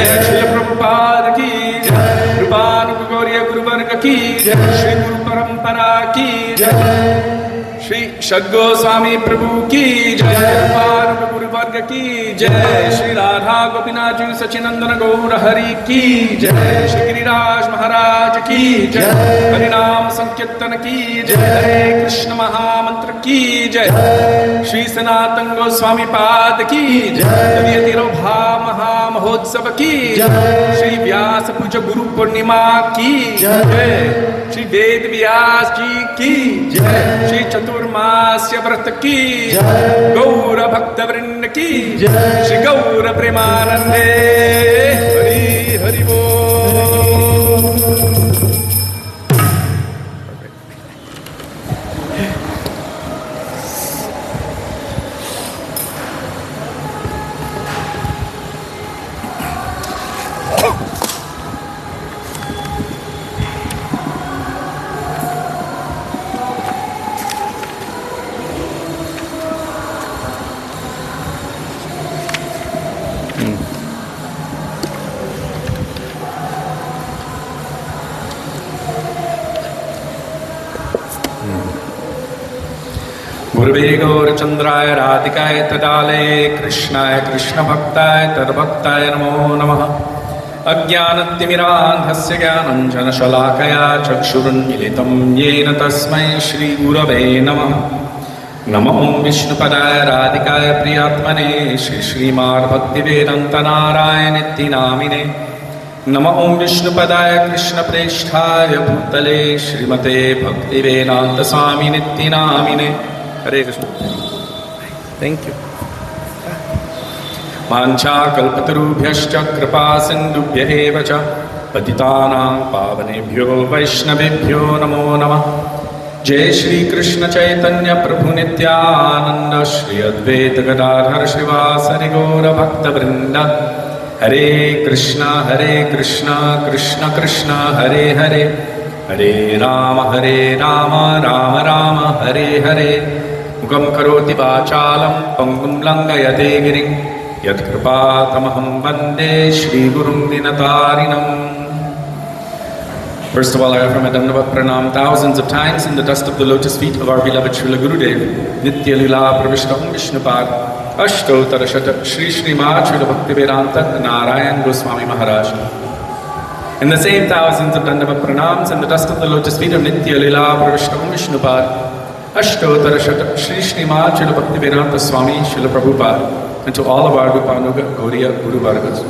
Jai Srila Prabhupada ki Jai Rupanuga Gauriya Guru Varga ki Jai Shri Guru Parampara ki Jai Shri Shadgoswami Prabhu ki Jai Rupanuga Guru Varga ki Jai Shri Radha Gopinath Ji Sachinandana Gaura Hari ki Jai Shri Giriraj Maharaj ki Jai Harinam Sankirtan ki Jai Hare Krishna Mahamantra ki Jai Shri Sanatan Goswami Pad ki Jai Yatiro Bha Maha Mahotsav ki Jai Shri Vyasa Puja Guru Purnima ki Jai Shri Ved Vyas Ji ki Jai Shri Chaturmasya Vrat ki Jai Gaura Bhakta Vrinda ki Jai Shri Gaura Premanande Hari Hari Bol. Gurave Gaurachandraya Radhikaya Tadale Krishnaya Krishna Bhaktaya Tadbhaktaya Namo Namaha Ajnanatimirandhasya Jnananjana Shalakaya Chakshurunmilitam Yena Tasmai Shri Gurave Namaha Namo Vishnupadaya Radhikaya Priyatmane Shri Srimad Bhaktivedanta Narayana Namine Namo Vishnupadaya Krishna Presthaya Bhutale Srimate Bhaktivedanta Swami Nityanamine Hare Krishna. Thank you. Mancha kalpatarubhyascha kripa sindubhya eva cha patitanam pavanebhyo vaishnavebhyo namo namah. Jai Shri Krishna Chaitanya Prabhu Nityananda Shri Advaita Gadadhar Srivasari Gaura Bhakta Vrinda. Hare Krishna Krishna Krishna Hare Hare Hare Rama Rama Rama Hare Hare Mukam karoti vachalam pangum langayate giring yat kripatamaham vande Shri Gurum Dinatarinam. First of all, I offer my Dandavat Pranam thousands of times in the dust of the lotus feet of our beloved Srila Gurudev, Nitya Lila Pravishtam Vishnupad, Ashto Tarashata Shri Srimad Srila Bhaktivedanta Narayan Goswami Maharaj. And the same thousands of Dandavat Pranams in the dust of the lotus feet of Nitya Lila Pravishtam Vishnupad, Ashto Tarashata Shri Srimad Srila Bhaktivedanta Swami Srila Prabhupada, and to all of our Rupanuga Gauriya Guru Vargas.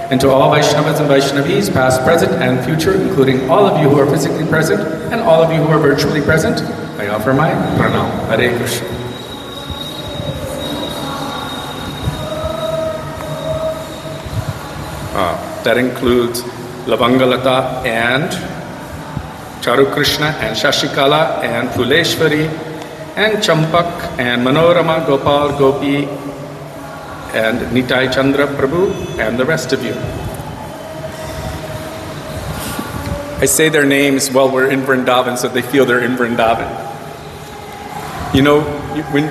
And to all Vaishnavas and Vaishnavis, past, present, and future, including all of you who are physically present and all of you who are virtually present, I offer my pranam. Hare Krishna. That includes Lavangalata and Charu Krishna and Shashikala and Phuleshwari and Champak and Manorama, Gopal, Gopi, and Nitai Chandra Prabhu, and the rest of you. I say their names while we're in Vrindavan so they feel they're in Vrindavan. You know, when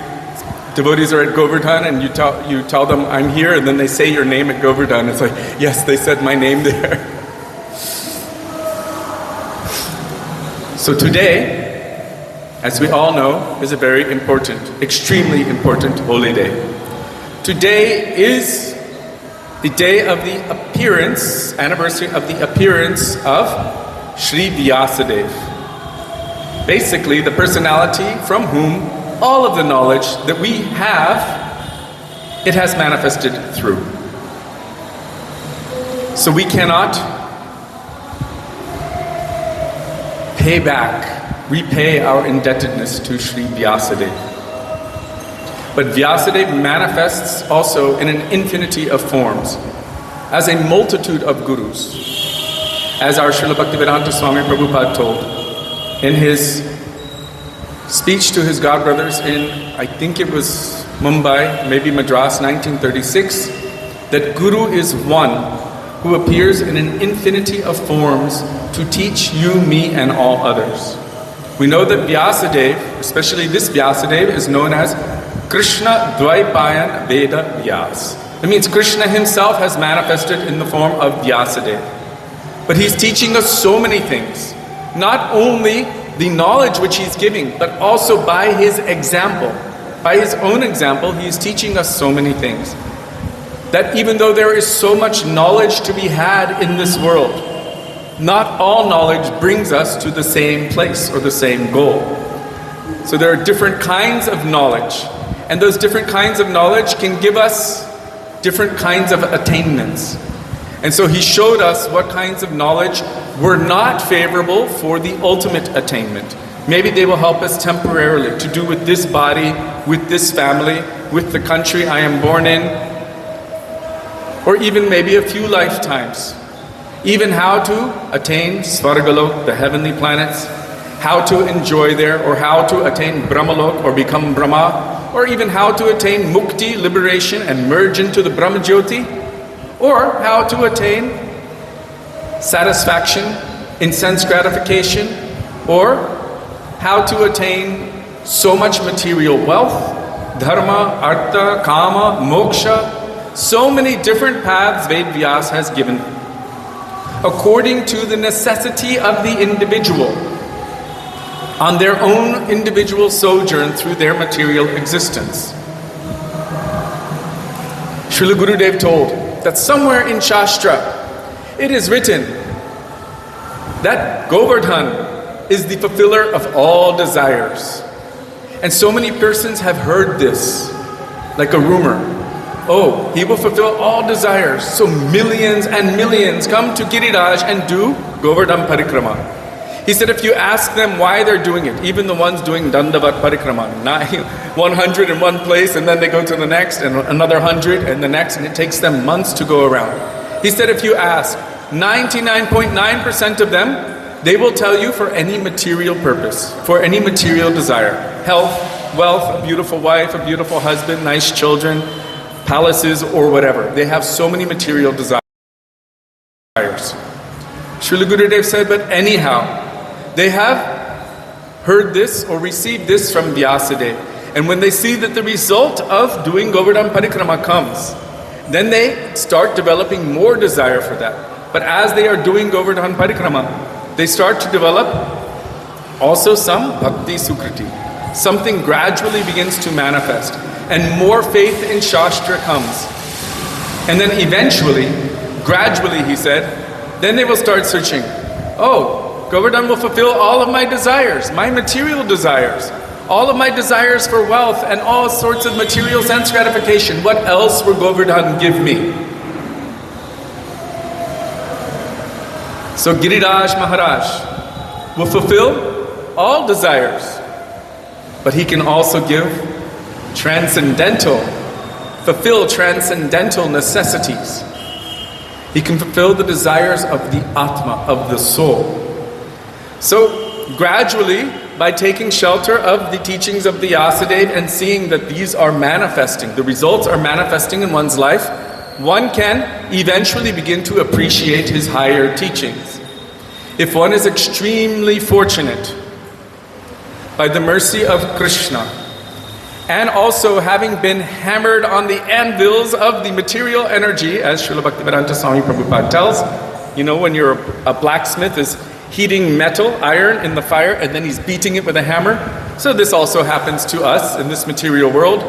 devotees are at Govardhan and you tell them, I'm here, and then they say your name at Govardhan, it's like, yes, they said my name there. So today, as we all know, is a very important, extremely important holy day. Today is the day of the anniversary of the appearance of Sri Vyasadeva. Basically, the personality from whom all of the knowledge that we have, it has manifested through. So we cannot repay our indebtedness to Sri Vyasadeva. But Vyasadeva manifests also in an infinity of forms, as a multitude of gurus. As our Srila Bhaktivedanta Swami Prabhupada told in his speech to his godbrothers in, I think it was Mumbai, maybe Madras, 1936, that Guru is one who appears in an infinity of forms to teach you, me, and all others. We know that Vyasadeva, especially this Vyasadeva, is known as Krishna Dvaipayan Veda Vyas. It means Krishna himself has manifested in the form of Vyasadeva. But he's teaching us so many things. Not only the knowledge which he's giving, but also by his example. By his own example, he is teaching us so many things. That even though there is so much knowledge to be had in this world, not all knowledge brings us to the same place or the same goal. So there are different kinds of knowledge. And those different kinds of knowledge can give us different kinds of attainments. And so he showed us what kinds of knowledge were not favorable for the ultimate attainment. Maybe they will help us temporarily to do with this body, with this family, with the country I am born in, or even maybe a few lifetimes. Even how to attain Svargalok, the heavenly planets, how to enjoy there, or how to attain Brahmalok or become Brahma, or even how to attain Mukti, liberation, and merge into the Brahma Jyoti, or how to attain satisfaction in sense gratification, or how to attain so much material wealth, dharma, artha, kama, moksha, so many different paths Ved Vyas has given, according to the necessity of the individual, on their own individual sojourn through their material existence. Srila Gurudev told that somewhere in Shastra, it is written that Govardhan is the fulfiller of all desires. And so many persons have heard this, like a rumor. Oh, he will fulfill all desires. So millions and millions come to Giriraj and do Govardhan Parikrama. He said if you ask them why they're doing it, even the ones doing Dandavat Parikrama, 100 in one place and then they go to the next and another 100 and the next, and it takes them months to go around. He said if you ask 99.9% of them, they will tell you for any material purpose, for any material desire. Health, wealth, a beautiful wife, a beautiful husband, nice children, palaces, or whatever. They have so many material desires. Srila Gurudev said, but anyhow, they have heard this or received this from Vyasadeva. And when they see that the result of doing Govardhan Parikrama comes, then they start developing more desire for that. But as they are doing Govardhan Parikrama, they start to develop also some Bhakti Sukriti. Something gradually begins to manifest. And more faith in Shastra comes. And then eventually, gradually he said, then they will start searching. Oh, Govardhan will fulfill all of my desires, my material desires. All of my desires for wealth and all sorts of material sense gratification. What else will Govardhan give me? So Giriraj Maharaj will fulfill all desires. But he can also give fulfill transcendental necessities. He can fulfill the desires of the Atma, of the soul. So gradually, by taking shelter of the teachings of Vyasadeva and seeing that these are manifesting, the results are manifesting in one's life, one can eventually begin to appreciate his higher teachings. If one is extremely fortunate, by the mercy of Krishna, and also having been hammered on the anvils of the material energy, as Srila Bhaktivedanta Swami Prabhupada tells, you know, when you're a blacksmith is heating metal, iron in the fire, and then he's beating it with a hammer. So this also happens to us in this material world.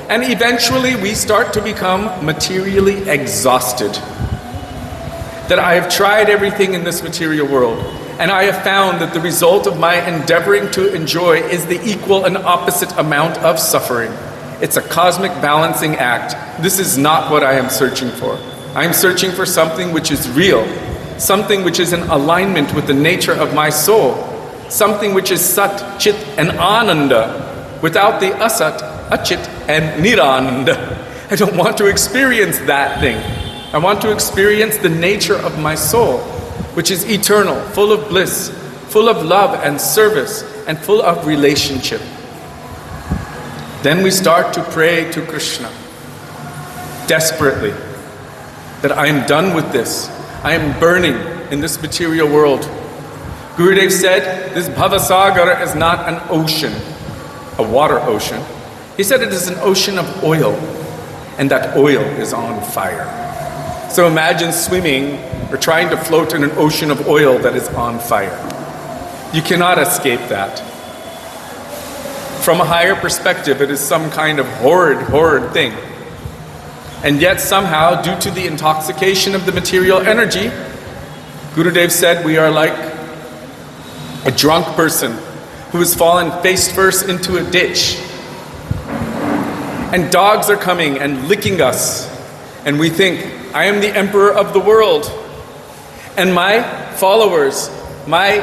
And eventually we start to become materially exhausted. That I have tried everything in this material world, and I have found that the result of my endeavoring to enjoy is the equal and opposite amount of suffering. It's a cosmic balancing act. This is not what I am searching for. I am searching for something which is real, something which is in alignment with the nature of my soul, something which is Sat, Chit, and Ananda, without the Asat, Achit, and Nirananda. I don't want to experience that thing. I want to experience the nature of my soul, which is eternal, full of bliss, full of love and service, and full of relationship. Then we start to pray to Krishna, desperately, that I am done with this. I am burning in this material world. Gurudev said, this Bhavasagar is not an ocean, a water ocean. He said it is an ocean of oil. and that oil is on fire. So imagine swimming or trying to float in an ocean of oil that is on fire. You cannot escape that. From a higher perspective, it is some kind of horrid thing. And yet somehow, due to the intoxication of the material energy, Gurudev said we are like a drunk person who has fallen face first into a ditch. And dogs are coming and licking us. And we think, I am the emperor of the world. And my followers, my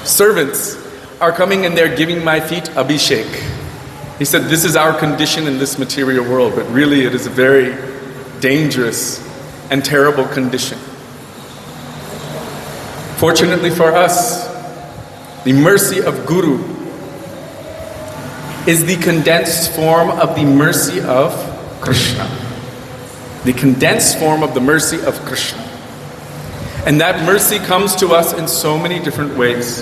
servants are coming and they're giving my feet abhishek. He said, this is our condition in this material world, but really it is a very dangerous and terrible condition. Fortunately for us, the mercy of Guru is the condensed form of the mercy of Krishna. The condensed form of the mercy of Krishna. And that mercy comes to us in so many different ways.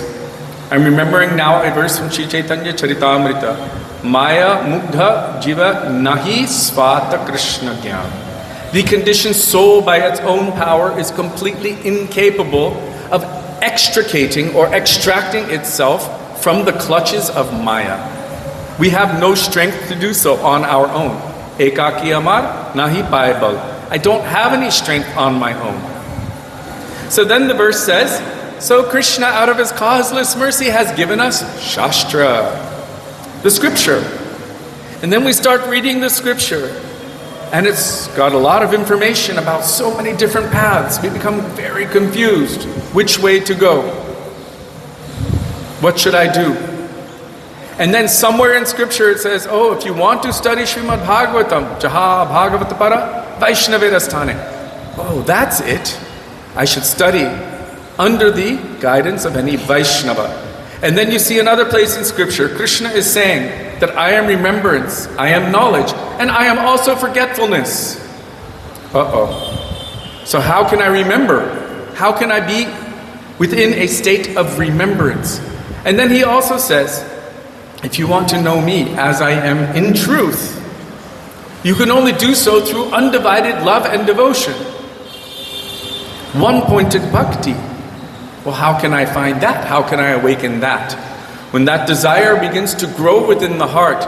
I'm remembering now a verse from Sri Chaitanya Charitamrita. Maya mugdha jiva nahi svata Krishna gyan. The conditioned soul by its own power is completely incapable of extricating or extracting itself from the clutches of Maya. We have no strength to do so on our own. Ekaki amar nahi paibal. I don't have any strength on my own. So then the verse says, so Krishna out of his causeless mercy has given us Shastra, the scripture. And then we start reading the scripture. And it's got a lot of information about so many different paths. We become very confused. Which way to go? What should I do? And then somewhere in scripture it says, oh, if you want to study Srimad Bhagavatam, Jaha Bhagavatapara Vaishnavedasthane. Oh, that's it. I should study under the guidance of any Vaishnava. And then you see another place in scripture, Krishna is saying that I am remembrance, I am knowledge, and I am also forgetfulness. So how can I remember? How can I be within a state of remembrance? And then he also says, if you want to know me as I am in truth, you can only do so through undivided love and devotion. One-pointed bhakti. Well, how can I find that? How can I awaken that? When that desire begins to grow within the heart,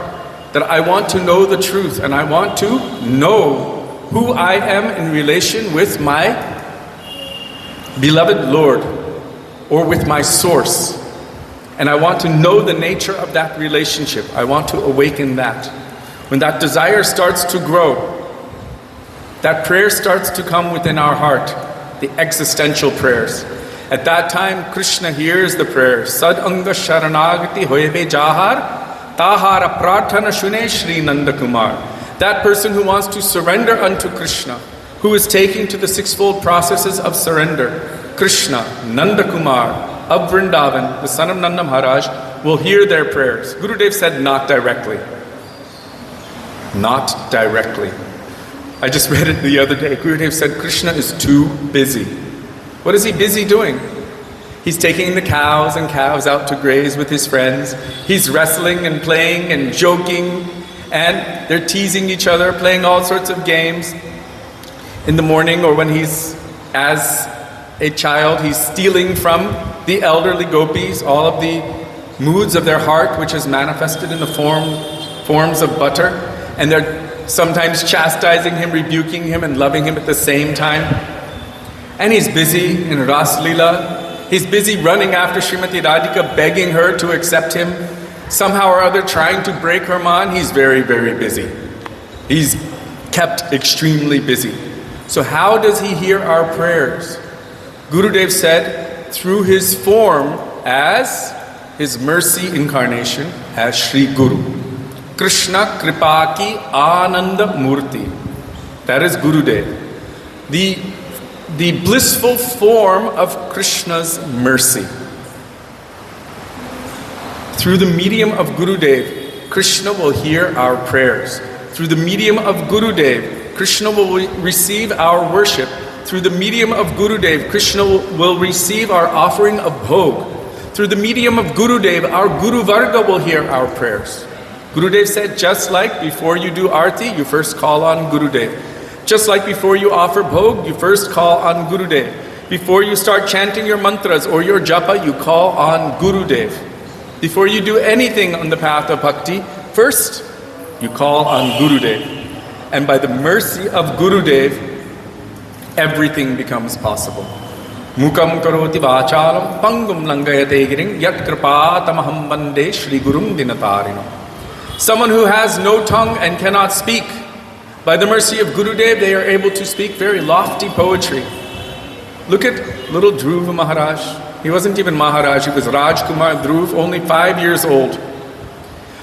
that I want to know the truth and I want to know who I am in relation with my beloved Lord or with my source. And I want to know the nature of that relationship. I want to awaken that. When that desire starts to grow, that prayer starts to come within our heart, the existential prayers. At that time, Krishna hears the prayer. Sad anga sharanagati hoyebe jahar, tahara prarthana shune Shri Nanda Kumar. That person who wants to surrender unto Krishna, who is taking to the sixfold processes of surrender, Krishna, Nanda Kumar, of Vrindavan, the son of Nanda Maharaj, will hear their prayers. Gurudev said not directly. Not directly. I just read it the other day. Gurudev said Krishna is too busy. What is he busy doing? He's taking the cows and calves out to graze with his friends. He's wrestling and playing and joking, and they're teasing each other, playing all sorts of games. In the morning or when he's as a child, he's stealing from the elderly gopis all of the moods of their heart, which is manifested in the forms of butter, and they're sometimes chastising him, rebuking him, and loving him at the same time. And he's busy in Ras Leela. He's busy running after Srimati Radhika, begging her to accept him. Somehow or other trying to break her mind. He's very, very busy. He's kept extremely busy. So how does he hear our prayers? Gurudev said, through his form as his mercy incarnation as Sri Guru. Krishna Kripaki Ananda Murti. That is Gurudev. The blissful form of Krishna's mercy. Through the medium of Gurudev, Krishna will hear our prayers. Through the medium of Gurudev, Krishna will receive our worship. Through the medium of Gurudev, Krishna will receive our offering of bhog. Through the medium of Gurudev, our Guru Varga will hear our prayers. Gurudev said, just like before you do Arti, you first call on Gurudev. Just like before you offer Bhog, you first call on Gurudev. Before you start chanting your mantras or your japa, you call on Gurudev. Before you do anything on the path of bhakti, first you call on Gurudev. And by the mercy of Gurudev, everything becomes possible. Mukam karoti vachalam pangum langayate giring yat kripatamaham bande Shri Gurum Dinatarinam. Someone who has no tongue and cannot speak, by the mercy of Gurudev, they are able to speak very lofty poetry. Look at little Dhruva Maharaj. He wasn't even Maharaj, he was Rajkumar Dhruv, only 5 years old.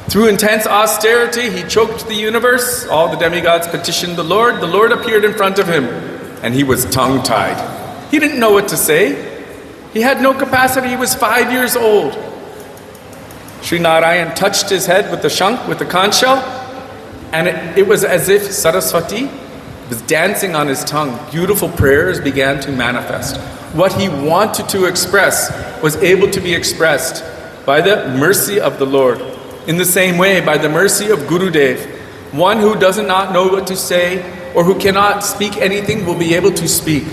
Through intense austerity, he choked the universe. All the demigods petitioned the Lord appeared in front of him, and he was tongue-tied. He didn't know what to say. He had no capacity, he was 5 years old. Sri Narayan touched his head with the shank, with the conch shell, and it was as if Saraswati was dancing on his tongue. Beautiful prayers began to manifest. What he wanted to express was able to be expressed by the mercy of the Lord. In the same way, by the mercy of Gurudev, one who does not know what to say or who cannot speak anything will be able to speak.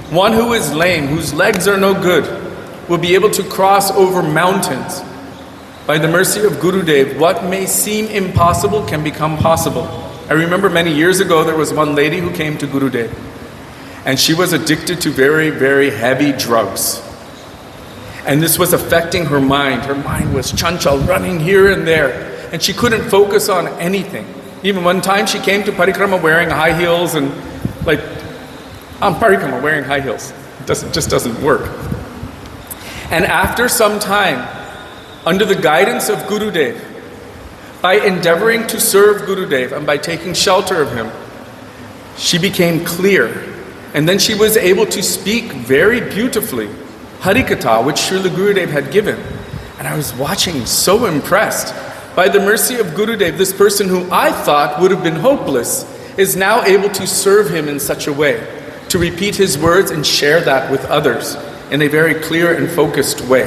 One who is lame, whose legs are no good, will be able to cross over mountains. By the mercy of Gurudev, what may seem impossible can become possible. I remember many years ago there was one lady who came to Gurudev, and she was addicted to very, very heavy drugs. And this was affecting her mind. Her mind was chanchal, running here and there, and she couldn't focus on anything. Even one time she came to parikrama wearing high heels, and parikrama wearing high heels. It just doesn't work. And after some time, under the guidance of Gurudev, by endeavoring to serve Gurudev and by taking shelter of him, she became clear. And then she was able to speak very beautifully Harikatha, which Srila Gurudev had given. And I was watching, so impressed. By the mercy of Gurudev, this person who I thought would have been hopeless is now able to serve him in such a way, to repeat his words and share that with others in a very clear and focused way.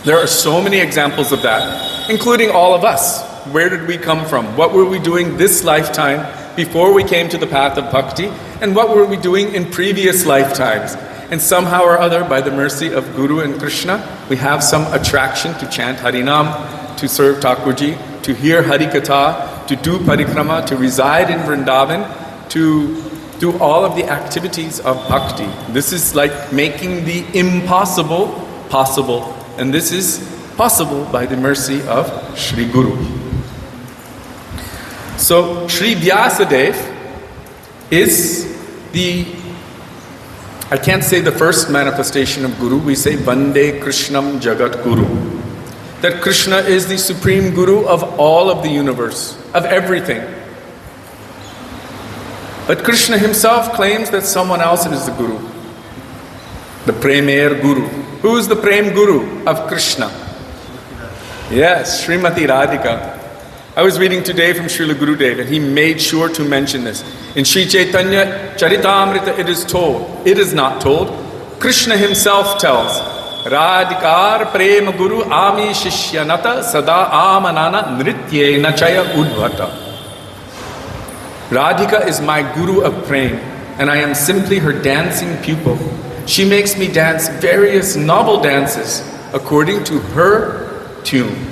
There are so many examples of that, including all of us. Where did we come from? What were we doing this lifetime before we came to the path of bhakti? And what were we doing in previous lifetimes? And somehow or other, by the mercy of Guru and Krishna, we have some attraction to chant Harinam, to serve Thakurji, to hear Harikatha, to do parikrama, to reside in Vrindavan, to do all of the activities of bhakti. This is like making the impossible possible. And this is possible by the mercy of Shri Guru. So Shri Vyasadeva is I can't say the first manifestation of Guru, we say Vande Krishnam Jagat Guru. That Krishna is the supreme Guru of all of the universe, of everything. But Krishna himself claims that someone else is the Guru. The Premier Guru. Who is the Prem Guru of Krishna? Yes, Srimati Radhika. I was reading today from Srila Gurudev, and he made sure to mention this. In Sri Chaitanya Charitamrita it is told, it is not told, Krishna himself tells, Radhikar Prem Guru Ami Shishyanata Sada Amanana Nritye Nachaya Udvata. Radhika is my Guru of Prem, and I am simply her dancing pupil. She makes me dance various novel dances according to her tune.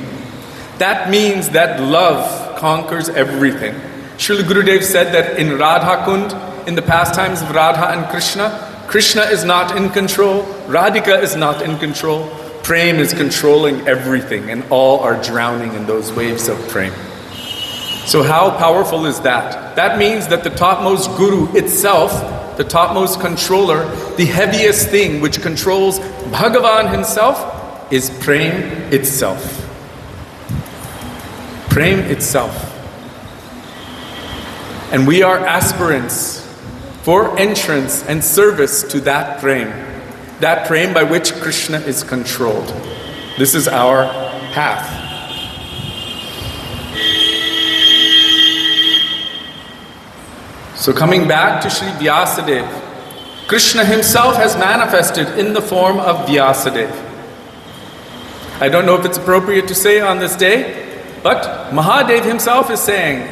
That means that love conquers everything. Srila Gurudev said that in Radha Kund, in the pastimes of Radha and Krishna, Krishna is not in control, Radhika is not in control, Prem is controlling everything, and all are drowning in those waves of Prem. So how powerful is that? That means that the topmost Guru itself, the topmost controller, the heaviest thing which controls Bhagavan himself is Prem itself. Prem itself. And we are aspirants for entrance and service to that Prem by which Krishna is controlled. This is our path. So coming back to Sri Vyasadeva, Krishna himself has manifested in the form of Vyasadeva. I don't know if it's appropriate to say on this day, But Mahadev himself is saying,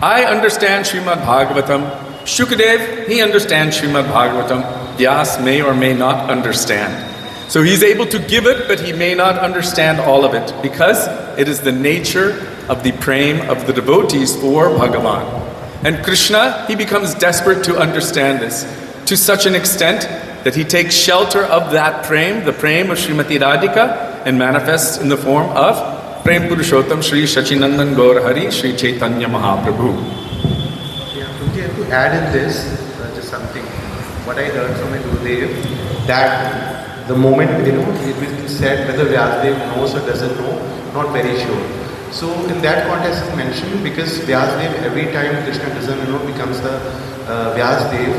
I understand Srimad Bhagavatam. Shukadev, he understands Srimad Bhagavatam. Vyas may or may not understand. So he's able to give it, but he may not understand all of it, because it is the nature of the prema of the devotees for Bhagavan. And Krishna, he becomes desperate to understand this, to such an extent that he takes shelter of that prema, the prema of Srimati Radhika, and manifests in the form of Prem Purushottam Shri Shachinandan Gaur Hari Shri Chaitanya Mahaprabhu. Yeah, to add in this, just something, what I heard from my Gurudev, that the moment, it will be said whether Vyasadev knows or doesn't know, not very sure. So in that context is mentioned, because Vyasadev, every time Krishna doesn't know, becomes a Vyasadev.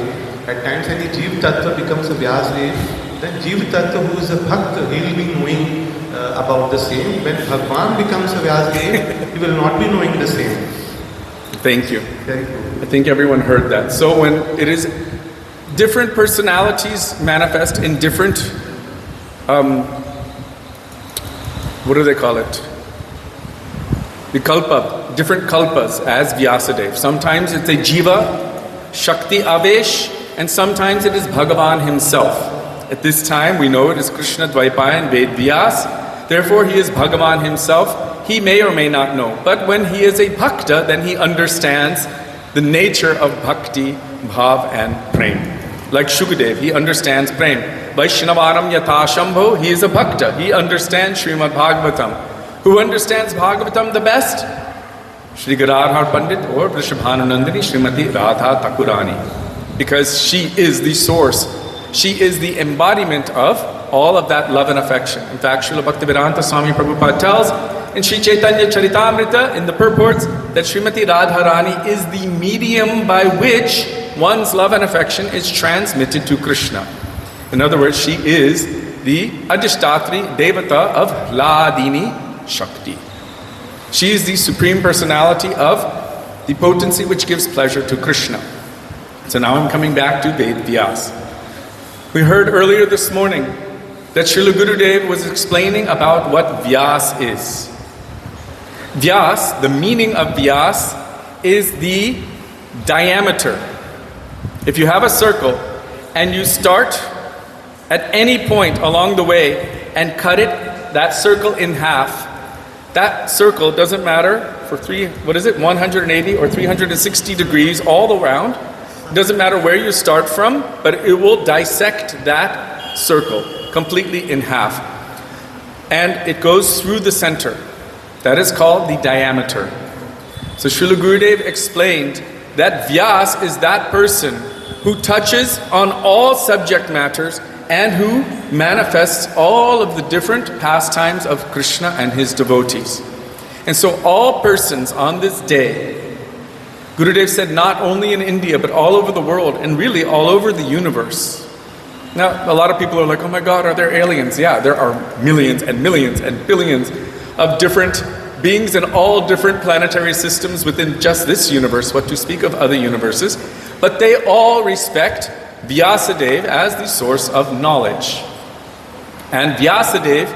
At times when the Jeev Tattva becomes a Vyasadev, then Jeev Tattva, who is a Bhakta, he will be knowing about the same. When Bhagwan becomes a Vyasadev, he will not be knowing the same. Thank you. Very good. I think everyone heard that. So when it is different personalities manifest in different, what do they call it? The kalpa, different kalpas as Vyasadev. Sometimes it's a Jiva, Shakti Avesh, and sometimes it is Bhagavan himself. At this time, we know it is Krishna Dvaipaya and Ved Vyas. Therefore, he is Bhagavan himself. He may or may not know. But when he is a Bhakta, then he understands the nature of Bhakti, Bhav and Prem. Like Shukadev, he understands Prem. Vaishnavaram Yatha Shambho, he is a Bhakta. He understands Srimad Bhagavatam. Who understands Bhagavatam the best? Shri Gadadhar Pandit or Vrishabhananandini Srimati Radha Thakurani. Because she is the source. She is the embodiment of all of that love and affection. In fact, Srila Bhaktivedanta Swami Prabhupada tells in Sri Chaitanya Charitamrita in the purports that Srimati Radharani is the medium by which one's love and affection is transmitted to Krishna. In other words, she is the Adhishtatri Devata of Hladini Shakti. She is the supreme personality of the potency which gives pleasure to Krishna. So now I'm coming back to Ved Vyas. We heard earlier this morning that Srila Gurudev was explaining about what Vyas is. Vyas, the meaning of Vyas, is the diameter. If you have a circle and you start at any point along the way and cut that circle in half, that circle doesn't matter for 180 or 360 degrees all around. It doesn't matter where you start from, but it will dissect that circle completely in half. And it goes through the center. That is called the diameter. So Srila Gurudev explained that Vyas is that person who touches on all subject matters and who manifests all of the different pastimes of Krishna and his devotees. And so all persons on this day, Gurudev said not only in India but all over the world and really all over the universe. Now a lot of people are like, oh my God, are there aliens? Yeah, there are millions and millions and billions of different beings in all different planetary systems within just this universe, what to speak of other universes. But they all respect Vyasadeva as the source of knowledge. And Vyasadeva,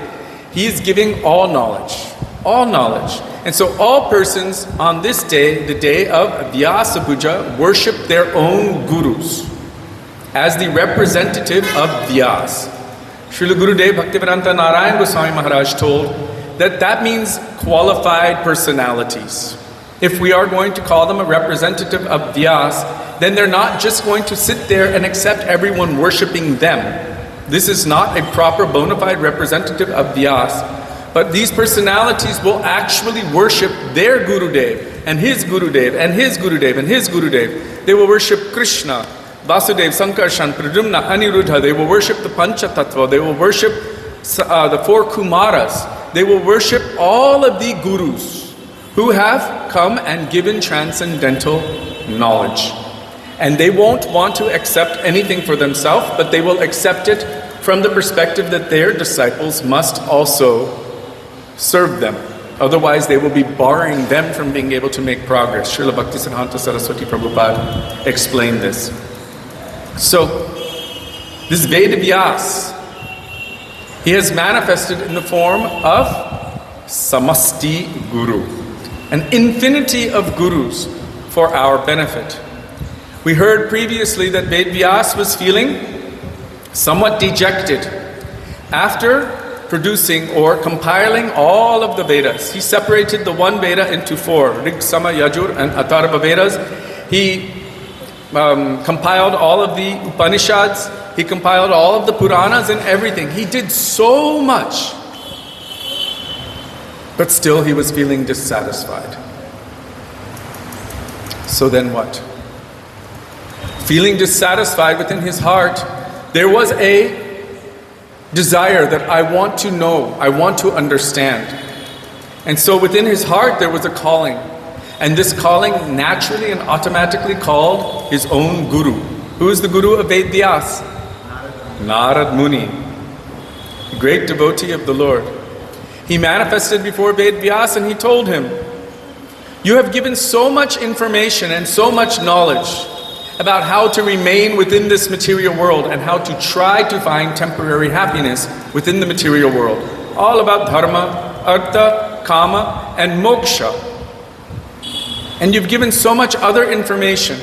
he is giving all knowledge. All knowledge. And so all persons on this day, the day of Vyasa Puja, worship their own gurus as the representative of Vyas. Srila Gurudev Bhaktivedanta Narayan Goswami Maharaj told that means qualified personalities. If we are going to call them a representative of Vyas, then they're not just going to sit there and accept everyone worshipping them. This is not a proper bona fide representative of Vyas. But these personalities will actually worship their Gurudev, and his Gurudev, and his Gurudev, and his Gurudev. They will worship Krishna, Vasudev, Sankarshan, Pradyumna, Aniruddha. They will worship the Pancha Tattva. They will worship the four Kumaras. They will worship all of the Gurus who have come and given transcendental knowledge. And they won't want to accept anything for themselves, but they will accept it from the perspective that their disciples must also serve them. Otherwise, they will be barring them from being able to make progress. Srila Bhaktisiddhanta Saraswati Prabhupada explained this. So, this Veda Vyas, he has manifested in the form of Samasti Guru. an infinity of gurus for our benefit. We heard previously that Vedvyas was feeling somewhat dejected after producing or compiling all of the Vedas. He separated the one Veda into 4, Rig, Sama, Yajur and Atharva Vedas. He compiled all of the Upanishads. He compiled all of the Puranas and everything. He did so much. But still he was feeling dissatisfied. So then what? Feeling dissatisfied within his heart, there was a desire that I want to know, I want to understand. And so within his heart there was a calling. And this calling naturally and automatically called his own guru. Who is the guru of Vedvyas? Narad Muni, a great devotee of the Lord. He manifested before Vedvyas and he told him, you have given so much information and so much knowledge about how to remain within this material world and how to try to find temporary happiness within the material world. All about dharma, artha, kama, and moksha. And you've given so much other information.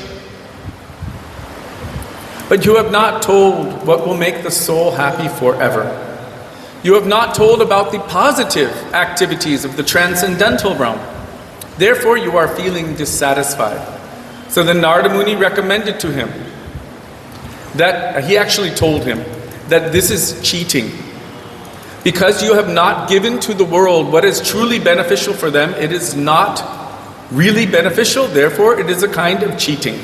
But you have not told what will make the soul happy forever. You have not told about the positive activities of the transcendental realm. Therefore, you are feeling dissatisfied. So then Narada Muni recommended to him that, he actually told him that this is cheating. Because you have not given to the world what is truly beneficial for them, it is not really beneficial, therefore it is a kind of cheating.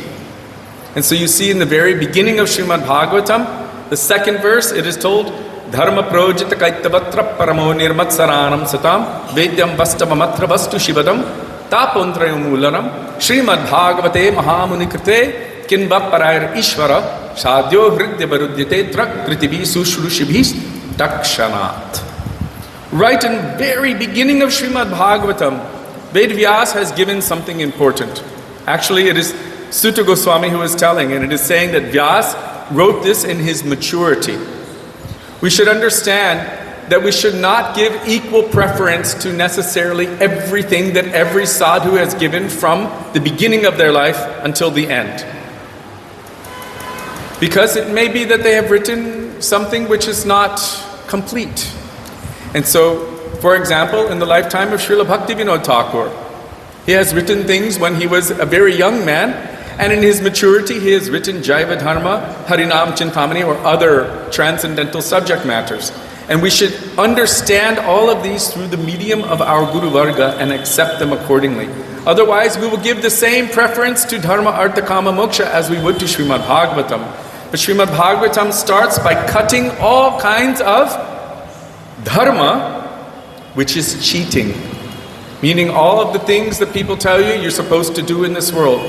And so you see in the very beginning of Srimad Bhagavatam, the second verse, it is told, Dharma projita kaitavatra paramo nirmatsaranam satam vedyam vastamamatra vastu shivadam Tapontrayumulanam Srimad Bhagavate Mahamuni Kinva Parair Ishvara Sadhyo Hridya Varudyate Trak Kritivi Sushrushabhis Dakshanat. Right in the very beginning of Srimad Bhagavatam, Vedvyas has given something important. Actually, it is Sutta Goswami who is telling, and it is saying that Vyas wrote this in his maturity. We should understand that we should not give equal preference to necessarily everything that every sadhu has given from the beginning of their life until the end. Because it may be that they have written something which is not complete. And so, for example, in the lifetime of Srila Bhaktivinoda Thakur, he has written things when he was a very young man, and in his maturity he has written Jaiva Dharma, Harinam Chintamani, or other transcendental subject matters. And we should understand all of these through the medium of our Guru Varga and accept them accordingly. Otherwise, we will give the same preference to Dharma, Artha, Kama, Moksha as we would to Srimad Bhagavatam. But Srimad Bhagavatam starts by cutting all kinds of Dharma, which is cheating. Meaning all of the things that people tell you you're supposed to do in this world.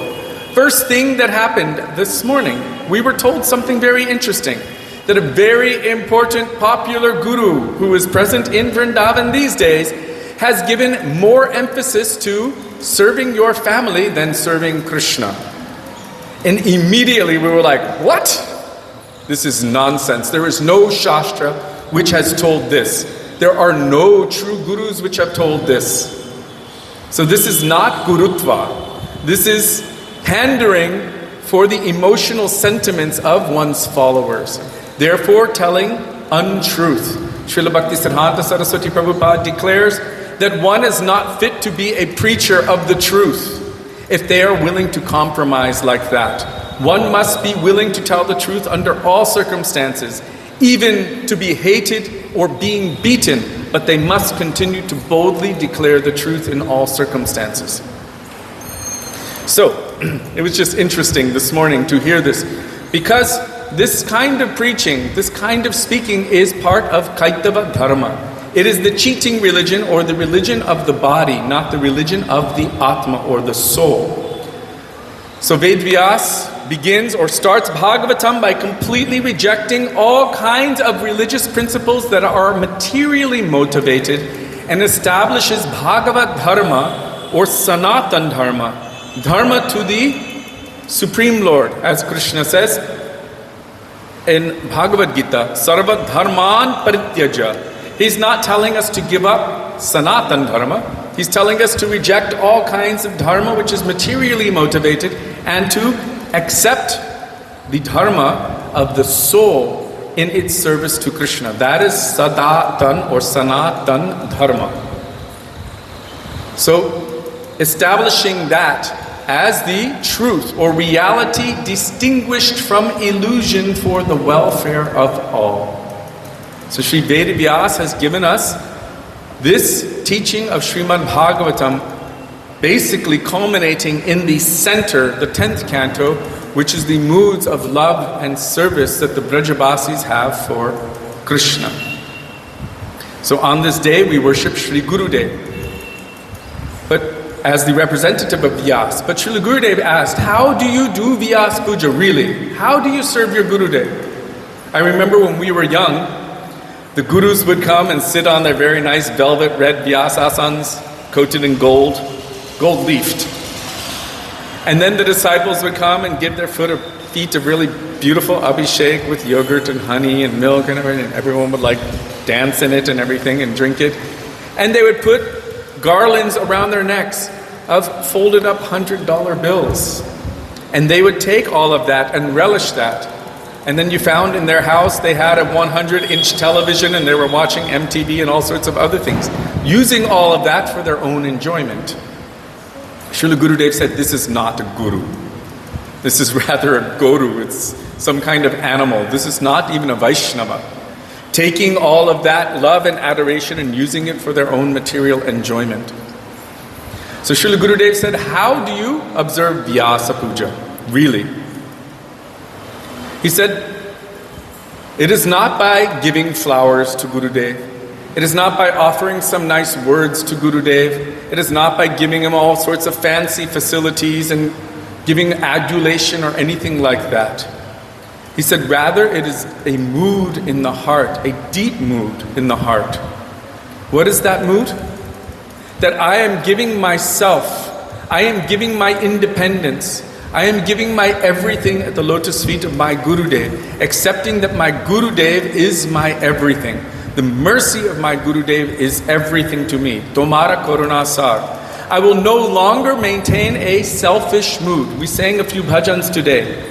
First thing that happened this morning, we were told something very interesting. That a very important popular guru who is present in Vrindavan these days has given more emphasis to serving your family than serving Krishna. And immediately we were like, what? This is nonsense. There is no Shastra which has told this. There are no true gurus which have told this. So this is not Gurutva. This is pandering for the emotional sentiments of one's followers. Therefore telling untruth. Srila Bhakti Siddhanta Saraswati Prabhupada declares that one is not fit to be a preacher of the truth if they are willing to compromise like that. One must be willing to tell the truth under all circumstances, even to be hated or being beaten, but they must continue to boldly declare the truth in all circumstances. So, it was just interesting this morning to hear this, because this kind of preaching, this kind of speaking is part of Kaitava Dharma. It is the cheating religion or the religion of the body, not the religion of the Atma or the soul. So Vedvyas begins or starts Bhagavatam by completely rejecting all kinds of religious principles that are materially motivated and establishes Bhagavad Dharma or Sanatan Dharma, Dharma to the Supreme Lord, as Krishna says in Bhagavad Gita, Sarva Dharman Parityaja. He's not telling us to give up Sanatan Dharma. He's telling us to reject all kinds of dharma which is materially motivated and to accept the dharma of the soul in its service to Krishna. That is sadatan or sanatan dharma. So, establishing that as the truth or reality distinguished from illusion for the welfare of all. So Sri Veda Vyas has given us this teaching of Srimad Bhagavatam, basically culminating in the center, the 10th canto, which is the moods of love and service that the Brajabasis have for Krishna. So on this day we worship Sri Gurudev, but as the representative of Vyas. But Srila Gurudev asked, how do you do Vyas Puja really? How do you serve your Gurudev? I remember when we were young, the gurus would come and sit on their very nice velvet red Vyasasans, coated in gold leafed. And then the disciples would come and give their feet a really beautiful abhishek with yogurt and honey and milk and everything. And everyone would like dance in it and everything and drink it. And they would put garlands around their necks of folded up $100 bills. And they would take all of that and relish that. And then you found in their house they had a 100-inch television and they were watching MTV and all sorts of other things, using all of that for their own enjoyment. Srila Gurudev said, this is not a guru. This is rather a goru. It's some kind of animal. This is not even a Vaishnava. Taking all of that love and adoration and using it for their own material enjoyment. So Srila Gurudev said, how do you observe Vyasa Puja, really? He said, it is not by giving flowers to Gurudev. It is not by offering some nice words to Gurudev. It is not by giving him all sorts of fancy facilities and giving adulation or anything like that. He said, rather it is a mood in the heart, a deep mood in the heart. What is that mood? That I am giving myself, I am giving my independence, I am giving my everything at the lotus feet of my Gurudev, accepting that my Gurudev is my everything. The mercy of my Gurudev is everything to me. Tomara Karuna Sar. I will no longer maintain a selfish mood. We sang a few bhajans today.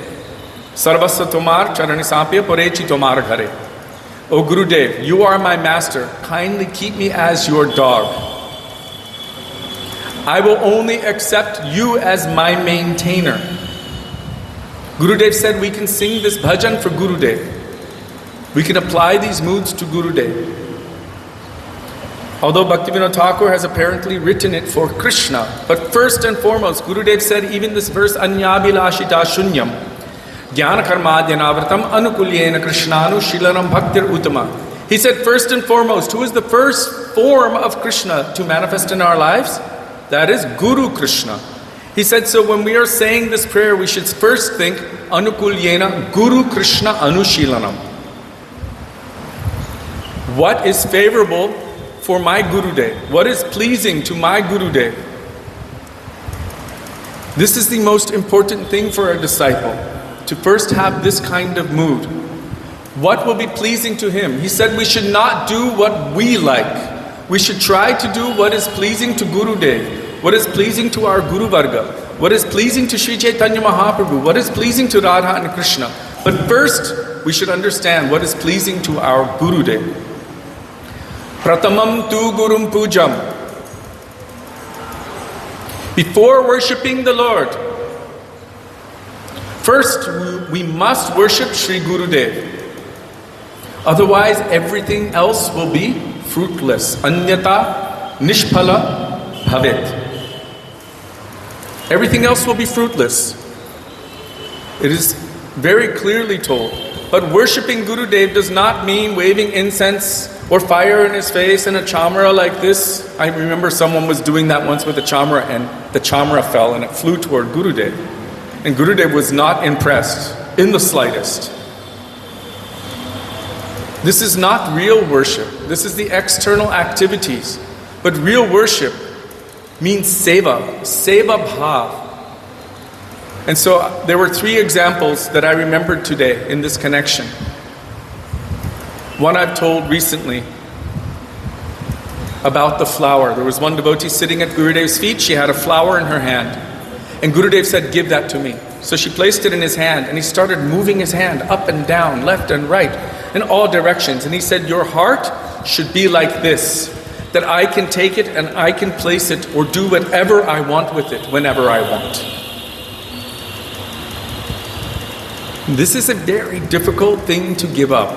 Sarvasya Tomar Charani Sampya Porechi Tomar Ghare. O Gurudev, you are my master. Kindly keep me as your dog. I will only accept you as my maintainer. Gurudev said we can sing this bhajan for Gurudev. We can apply these moods to Gurudev. Although Bhaktivinoda Thakur has apparently written it for Krishna, but first and foremost, Gurudev said even this verse, Anyabhilashita Shunyam, Jnana Karmadyanavratam Anukulyena Krishnanu Shilanam Bhaktir Uttama. He said first and foremost, who is the first form of Krishna to manifest in our lives? That is Guru Krishna. He said, so when we are saying this prayer, we should first think, Anukulyena Guru Krishna Anushilanam. What is favorable for my Gurudev? What is pleasing to my Gurudev? This is the most important thing for a disciple, to first have this kind of mood. What will be pleasing to him? He said we should not do what we like. We should try to do what is pleasing to Gurudev, what is pleasing to our Guru Varga, what is pleasing to Sri Chaitanya Mahaprabhu, what is pleasing to Radha and Krishna. But first, we should understand what is pleasing to our Gurudev. Pratamam tu gurum pujam. Before worshipping the Lord, first we must worship Sri Gurudev. Otherwise, everything else will be fruitless. Anyata nishphala bhavet. Everything else will be fruitless. It is very clearly told. But worshipping Gurudev does not mean waving incense or fire in his face and a chamara like this. I remember someone was doing that once with a chamara and the chamara fell and it flew toward Gurudev. And Gurudev was not impressed in the slightest. This is not real worship. This is the external activities. But real worship means seva bhav. And so there were 3 examples that I remembered today in this connection. One I've told recently. about the flower. There was one devotee sitting at Gurudev's feet. She had a flower in her hand. And Gurudev said, "Give that to me." So she placed it in his hand, and he started moving his hand up and down, left and right, in all directions. And he said, "Your heart should be like this, that I can take it and I can place it or do whatever I want with it whenever I want." This is a very difficult thing to give up.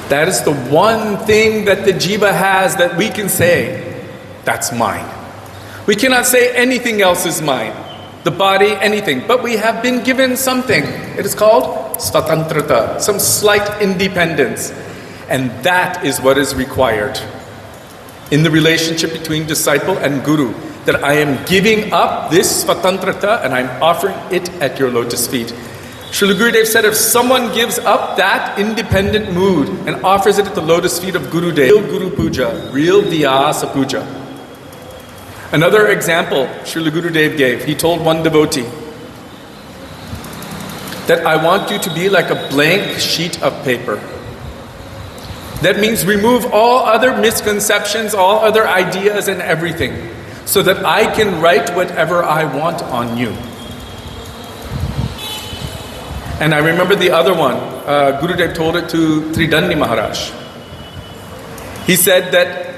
That is the one thing that the jiva has that we can say, that's mine. We cannot say anything else is mine. The body, anything. But we have been given something. It is called svatantrata, some slight independence. And that is what is required in the relationship between disciple and guru. That I am giving up this svatantrata and I'm offering it at your lotus feet. Srila Gurudev said, if someone gives up that independent mood and offers it at the lotus feet of Gurudev, real Guru Puja, real Vyasa Puja. Another example Srila Gurudev gave, he told one devotee that I want you to be like a blank sheet of paper. That means remove all other misconceptions, all other ideas and everything, so that I can write whatever I want on you. And I remember the other one, Gurudev told it to Tridandi Maharaj. He said that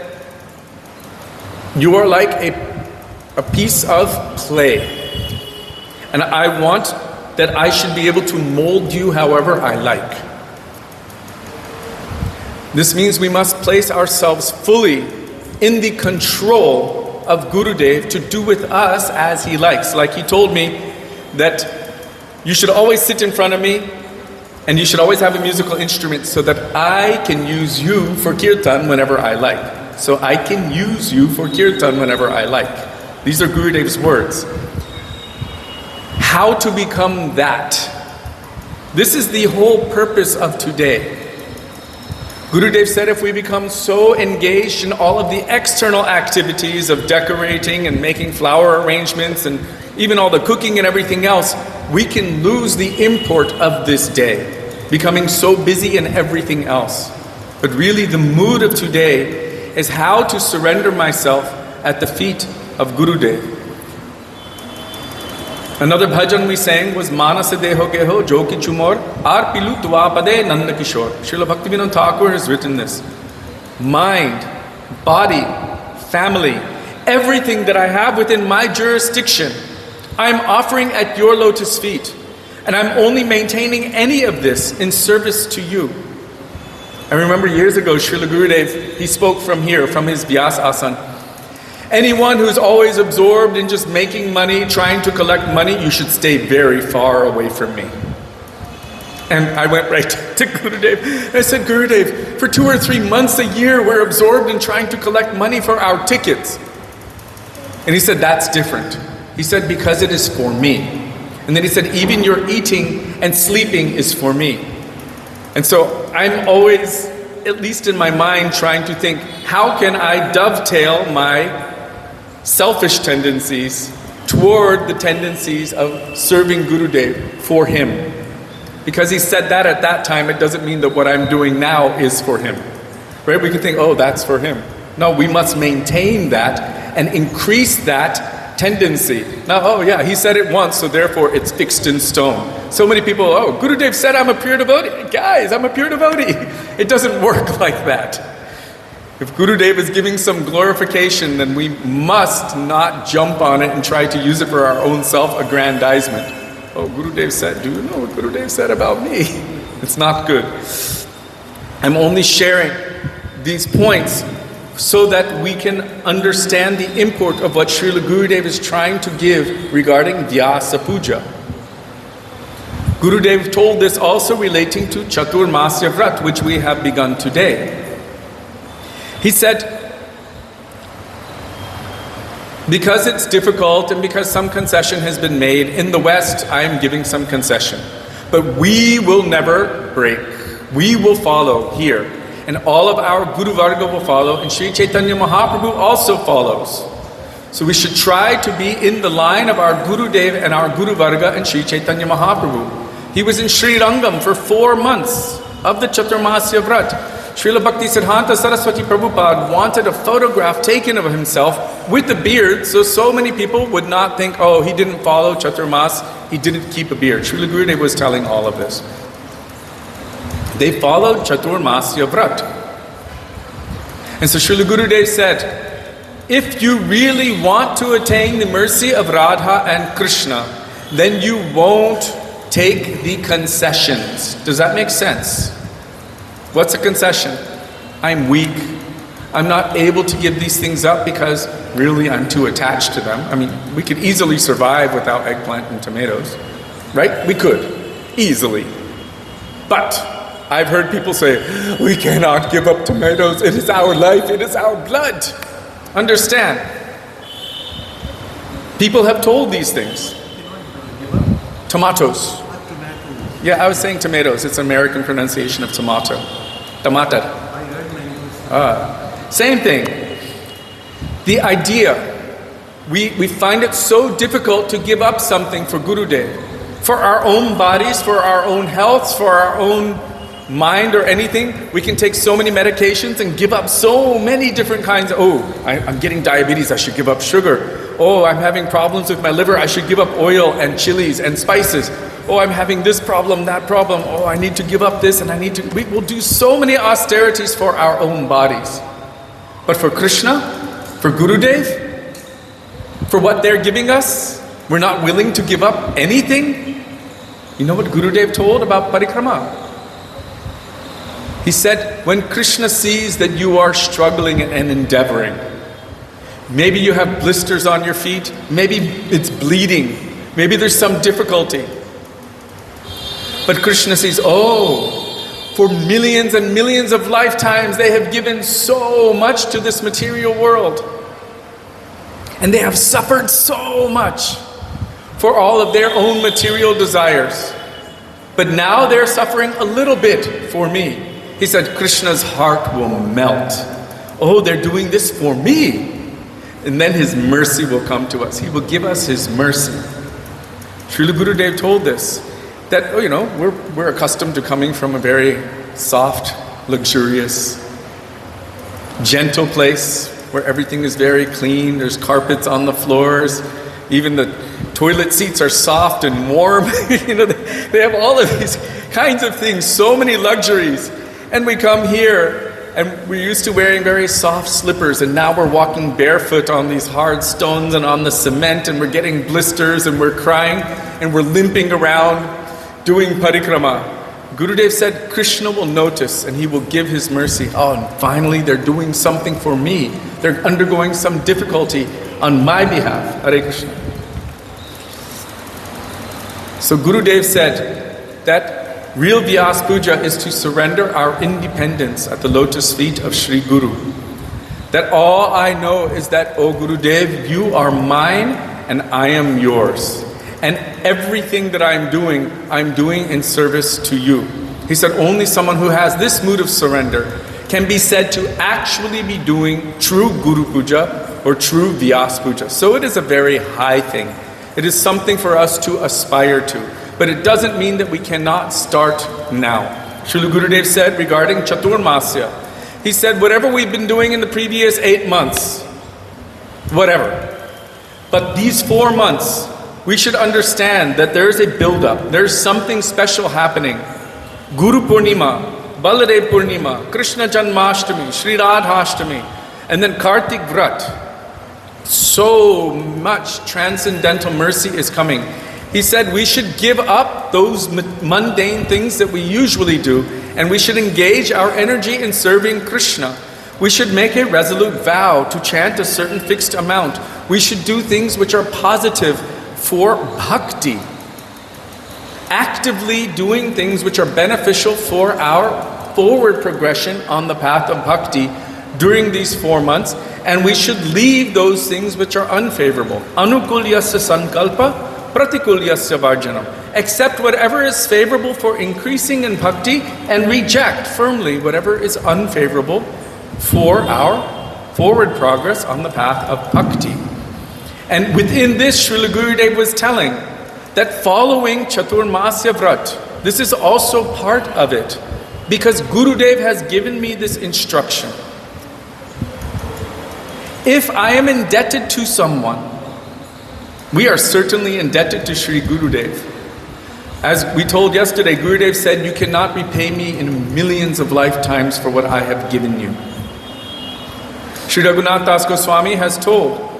you are like a piece of clay. And I want that I should be able to mold you however I like. This means we must place ourselves fully in the control of Gurudev to do with us as he likes. Like he told me that you should always sit in front of me and you should always have a musical instrument so that I can use you for kirtan whenever I like. So I can use you for kirtan whenever I like. These are Gurudev's words. How to become that? This is the whole purpose of today. Gurudev said if we become so engaged in all of the external activities of decorating and making flower arrangements and even all the cooking and everything else, we can lose the import of this day, becoming so busy in everything else. But really the mood of today is how to surrender myself at the feet of Gurudev. Another bhajan we sang was Manasa Deho Geho Joki Chumor Ar Pilu Tuapade Nanda Kishore. Srila Bhaktivinoda Thakur has written this. Mind, body, family, everything that I have within my jurisdiction, I'm offering at your lotus feet. And I'm only maintaining any of this in service to you. I remember years ago, Srila Gurudev, he spoke from here, from his Vyas Asan. Anyone who's always absorbed in just making money, trying to collect money, you should stay very far away from me. And I went right to Gurudev. And I said, Gurudev, for 2 or 3 months a year, we're absorbed in trying to collect money for our tickets. And he said, that's different. He said, because it is for me. And then he said, even your eating and sleeping is for me. And so I'm always, at least in my mind, trying to think, how can I dovetail my selfish tendencies toward the tendencies of serving Gurudev for him? Because he said that at that time, it doesn't mean that what I'm doing now is for him. Right? We can think, oh, that's for him. No, we must maintain that and increase that tendency. Now, oh yeah, he said it once, so therefore it's fixed in stone. So many people, oh, Gurudev said I'm a pure devotee. Guys, I'm a pure devotee. It doesn't work like that. If Gurudev is giving some glorification, then we must not jump on it and try to use it for our own self-aggrandizement. Oh, Gurudev said, do you know what Gurudev said about me? It's not good. I'm only sharing these points so that we can understand the import of what Srila Gurudev is trying to give regarding Vyasa Puja. Gurudev told this also relating to Chatur Masya Vrat, which we have begun today. He said, because it's difficult and because some concession has been made, in the West I am giving some concession. But we will never break. We will follow here. And all of our Guru Varga will follow, and Sri Chaitanya Mahaprabhu also follows. So we should try to be in the line of our Gurudev and our Guru Varga and Sri Chaitanya Mahaprabhu. He was in Sri Rangam for 4 months of the Chaturmasya Vrat. Srila Bhaktisiddhanta Saraswati Prabhupada wanted a photograph taken of himself with a beard, so many people would not think, oh, he didn't follow Chaturmas, he didn't keep a beard. Srila Gurudev was telling all of this. They followed Chaturmasya Vrat. And so Srila Gurudev said, if you really want to attain the mercy of Radha and Krishna, then you won't take the concessions. Does that make sense? What's a concession? I'm weak. I'm not able to give these things up because really I'm too attached to them. I mean, we could easily survive without eggplant and tomatoes, right? We could, easily. But I've heard people say, we cannot give up tomatoes. It is our life. It is our blood. Understand. People have told these things. Tomatoes. Yeah, I was saying tomatoes. It's an American pronunciation of tomato. Tomato. Same thing. The idea, we find it so difficult to give up something for Gurudev. For our own bodies, for our own health, for our own mind or anything, we can take so many medications and give up so many different kinds of, I'm getting diabetes, I should give up sugar. Oh, I'm having problems with my liver, I should give up oil and chilies and spices. Oh, I'm having this problem, that problem. Oh, I need to give up this and we will do so many austerities for our own bodies. But for Krishna, for Gurudev, for what they're giving us, we're not willing to give up anything. You know what Gurudev told about parikrama? He said, when Krishna sees that you are struggling and endeavoring, maybe you have blisters on your feet, maybe it's bleeding, maybe there's some difficulty. But Krishna says, for millions and millions of lifetimes they have given so much to this material world. And they have suffered so much for all of their own material desires. But now they're suffering a little bit for me. He said, Krishna's heart will melt. Oh, they're doing this for me. And then His mercy will come to us. He will give us His mercy. Srila Gurudev told this. That, we're accustomed to coming from a very soft, luxurious, gentle place where everything is very clean. There's carpets on the floors. Even the toilet seats are soft and warm. They have all of these kinds of things, so many luxuries. And we come here and we're used to wearing very soft slippers, and now we're walking barefoot on these hard stones and on the cement, and we're getting blisters and we're crying and we're limping around doing parikrama. Gurudev said Krishna will notice and He will give His mercy. Oh, and finally they're doing something for me. They're undergoing some difficulty on my behalf. Hare Krishna. So Gurudev said that real Vyas Puja is to surrender our independence at the lotus feet of Sri Guru. That all I know is that, O Gurudev, you are mine and I am yours. And everything that I'm doing in service to you. He said only someone who has this mood of surrender can be said to actually be doing true Guru Puja or true Vyas Puja. So it is a very high thing. It is something for us to aspire to. But it doesn't mean that we cannot start now. Srila Gurudev said regarding Chaturmasya, he said whatever we've been doing in the previous 8 months, whatever. But these 4 months, we should understand that there is a build-up. There's something special happening. Guru Purnima, Baladev Purnima, Krishna Janmashtami, Sri Radhashtami, and then Kartik Vrat. So much transcendental mercy is coming. He said we should give up those mundane things that we usually do, and we should engage our energy in serving Krishna. We should make a resolute vow to chant a certain fixed amount. We should do things which are positive for bhakti. Actively doing things which are beneficial for our forward progression on the path of bhakti during these 4 months, and we should leave those things which are unfavorable. Anukulyasya sankalpa, pratikulyasya varjanam. Accept whatever is favorable for increasing in bhakti and reject firmly whatever is unfavorable for our forward progress on the path of bhakti. And within this, Srila Gurudev was telling that following Chaturmasya Vrat, this is also part of it. because Gurudev has given me this instruction. If I am indebted to someone, we are certainly indebted to Sri Gurudev. As we told yesterday, Gurudev said, you cannot repay me in millions of lifetimes for what I have given you. Sri Raghunath Das Goswami has told,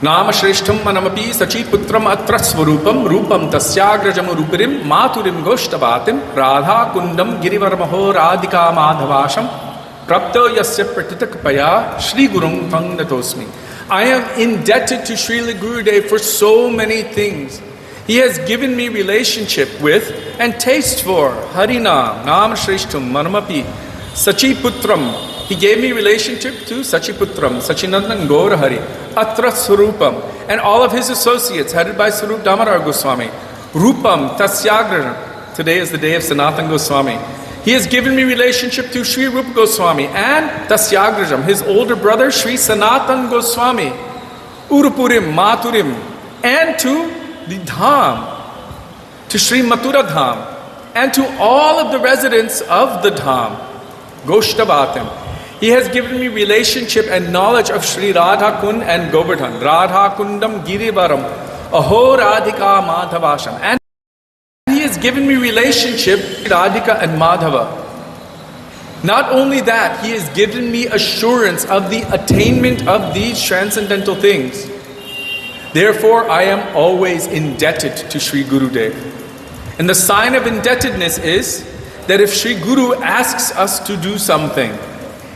Nama Shreshtham Manamapi Sachi Putram Atra Swarupam Rupam Tasyagrajam Rupirim Maturim Goshtavatim Radha Kundam Girivaramaho Radhika Madhavasham Prapto Yasya Pratitakapaya Shri Gurum Tangnatosmi. I am indebted to Srila Gurudev for so many things. He has given me relationship with and taste for Harinam, Nama Shreshtham Manamapi Sachi Putram. He gave me relationship to Sachiputram, Sachinandan Gaurahari, Atra Swarupam, and all of his associates, headed by Swarup Damodar Goswami. Rupam, Tasyagrana. Today is the day of Sanatan Goswami. He has given me relationship to Sri Rupa Goswami and Tasyagrajam, his older brother, Sri Sanatan Goswami, Urupurim, Maturim, and to the Dham, to Sri Mathura Dham, and to all of the residents of the Dham, Goshtavatim. He has given me relationship and knowledge of Sri Radha Kund and Govardhan. Radha Kundam Girivaram. Aho Radhika Madhavasham. And he has given me relationship with Radhika and Madhava. Not only that, he has given me assurance of the attainment of these transcendental things. Therefore, I am always indebted to Sri Gurudev. And the sign of indebtedness is that if Sri Guru asks us to do something,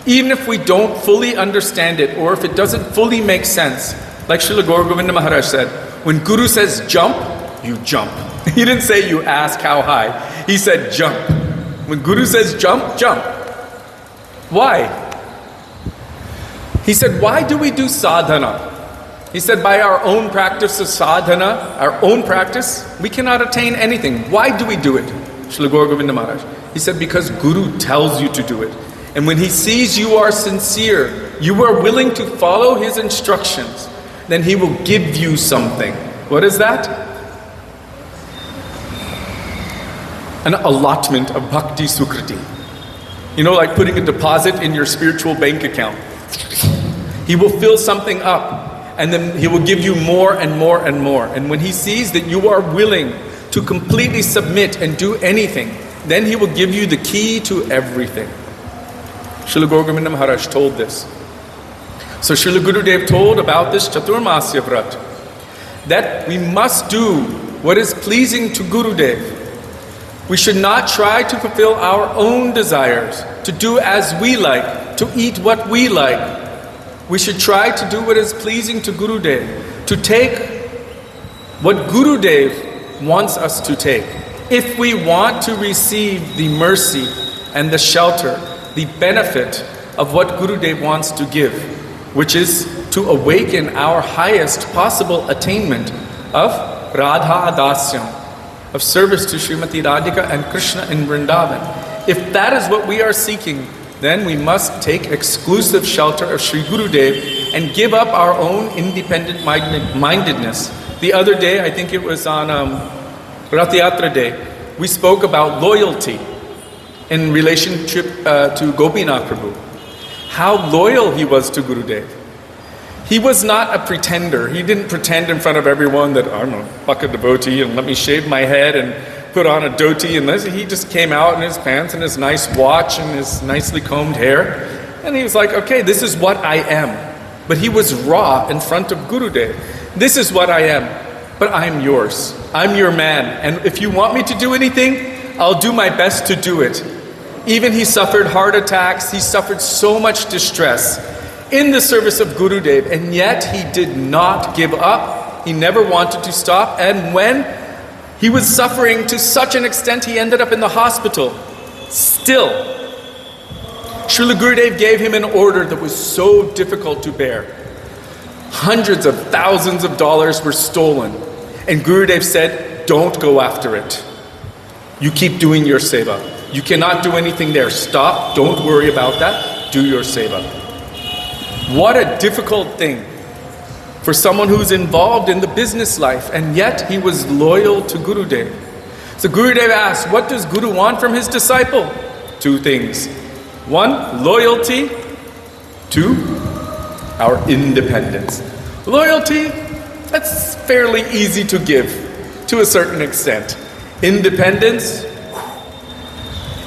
even if we don't fully understand it, or if it doesn't fully make sense, like Srila Gaura Govinda Maharaj said, when Guru says jump, you jump. He didn't say you ask how high. He said jump. When Guru says jump, jump. Why? He said, why do we do sadhana? He said, by our own practice of sadhana, our own practice, we cannot attain anything. Why do we do it? Srila Gaura Govinda Maharaj. He said, because Guru tells you to do it. And when he sees you are sincere, you are willing to follow his instructions, then he will give you something. What is that? An allotment of bhakti sukriti. You know, like putting a deposit in your spiritual bank account. He will fill something up, and then he will give you more and more and more. And when he sees that you are willing to completely submit and do anything, then he will give you the key to everything. Srila Gaura Govinda Maharaj told this. So Srila Gurudev told about this Chaturmasya Vrat, that we must do what is pleasing to Gurudev. We should not try to fulfill our own desires, to do as we like, to eat what we like. We should try to do what is pleasing to Gurudev, to take what Gurudev wants us to take. If we want to receive the mercy and the shelter, the benefit of what Gurudev wants to give, which is to awaken our highest possible attainment of Radha Dasyam, of service to Srimati Radhika and Krishna in Vrindavan. If that is what we are seeking, then we must take exclusive shelter of Sri Gurudev and give up our own independent mindedness. The other day, I think it was on Rath Yatra Day, we spoke about loyalty in relationship to Gopinath Prabhu. How loyal he was to Gurudev. He was not a pretender. He didn't pretend in front of everyone that I'm a Bhakta devotee and let me shave my head and put on a dhoti and this. He just came out in his pants and his nice watch and his nicely combed hair. And he was like, okay, this is what I am. But he was raw in front of Gurudev. This is what I am, but I'm yours. I'm your man. And if you want me to do anything, I'll do my best to do it. Even he suffered heart attacks. He suffered so much distress in the service of Gurudev, and yet he did not give up. He never wanted to stop. And when he was suffering to such an extent he ended up in the hospital, still, Srila Gurudev gave him an order that was so difficult to bear. Hundreds of thousands of dollars were stolen. And Gurudev said, don't go after it. You keep doing your seva. You cannot do anything there. Stop. Don't worry about that. Do your seva. What a difficult thing for someone who's involved in the business life, and yet he was loyal to Gurudev. So Gurudev asked, what does Guru want from his disciple? two things. One, loyalty. Two, our independence. Loyalty, that's fairly easy to give to a certain extent. Independence,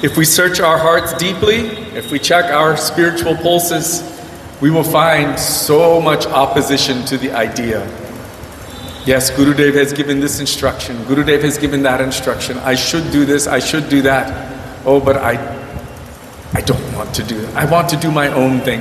if we search our hearts deeply, if we check our spiritual pulses, we will find so much opposition to the idea. Yes, Gurudev has given this instruction. Gurudev has given that instruction. I should do this, I should do that. Oh, but I don't want to do that. I want to do my own thing.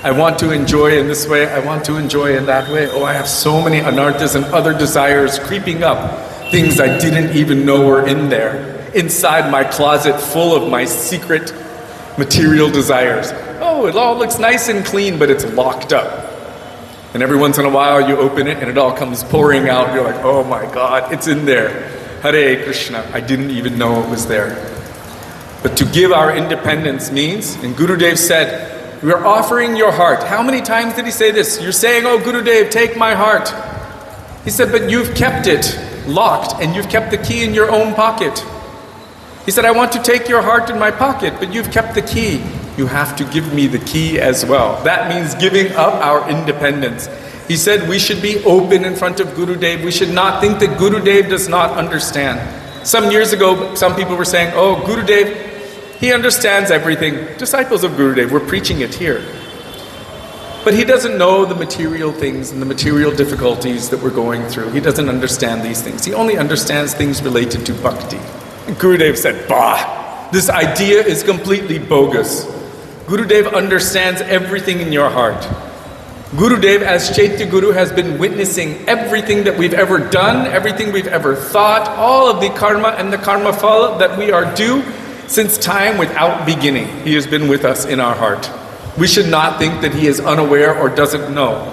I want to enjoy in this way. I want to enjoy in that way. Oh, I have so many anarthas and other desires creeping up. Things I didn't even know were in there. Inside my closet full of my secret material desires. Oh, it all looks nice and clean, but it's locked up. And every once in a while you open it and it all comes pouring out. You're like, oh my God, it's in there. Hare Krishna, I didn't even know it was there. But to give our independence means, and Gurudev said, we're offering your heart. How many times did he say this? You're saying, oh Gurudev, take my heart. He said, but you've kept it locked and you've kept the key in your own pocket. He said, I want to take your heart in my pocket, but you've kept the key. You have to give me the key as well. That means giving up our independence. He said we should be open in front of Gurudev. We should not think that Gurudev does not understand. Some years ago, some people were saying, oh, Gurudev, he understands everything. Disciples of Gurudev, we're preaching it here. But he doesn't know the material things and the material difficulties that we're going through. He doesn't understand these things. He only understands things related to bhakti. And Gurudev said, bah, this idea is completely bogus. Gurudev understands everything in your heart. Gurudev, as Chaitya Guru, has been witnessing everything that we've ever done, everything we've ever thought, all of the karma and the karma phala that we are due since time without beginning. He has been with us in our heart. We should not think that he is unaware or doesn't know.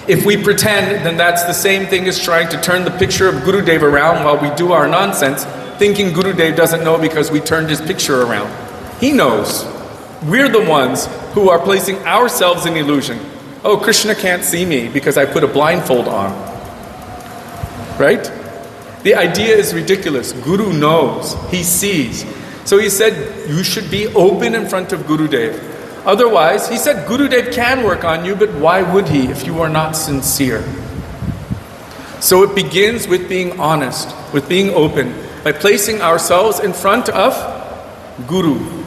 If we pretend, then that's the same thing as trying to turn the picture of Gurudev around while we do our nonsense, thinking Gurudev doesn't know because we turned his picture around. He knows. We're the ones who are placing ourselves in illusion. Oh, Krishna can't see me because I put a blindfold on. Right? The idea is ridiculous. Guru knows. He sees. So he said, you should be open in front of Gurudev. Otherwise, he said, Gurudev can work on you, but why would he if you are not sincere? So it begins with being honest, with being open, by placing ourselves in front of Guru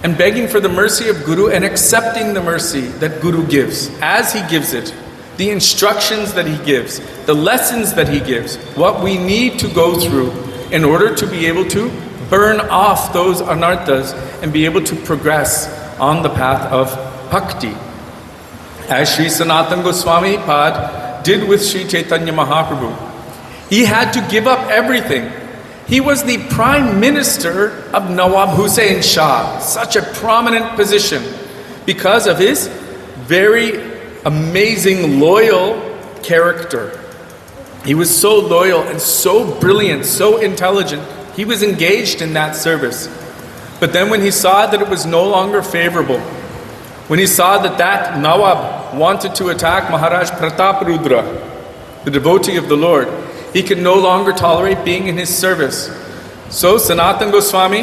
and begging for the mercy of Guru and accepting the mercy that Guru gives as he gives it, the instructions that he gives, the lessons that he gives, what we need to go through in order to be able to burn off those anarthas and be able to progress on the path of bhakti. As Sri Sanatana Goswami Pad did with Sri Chaitanya Mahaprabhu. He had to give up everything. He was the Prime Minister of Nawab Hussain Shah, such a prominent position, because of his very amazing, loyal character. He was so loyal and so brilliant, so intelligent. He was engaged in that service. But then when he saw that it was no longer favorable, when he saw that Nawab wanted to attack Maharaj Prataparudra, the devotee of the Lord, he could no longer tolerate being in his service. So Sanatana Goswami,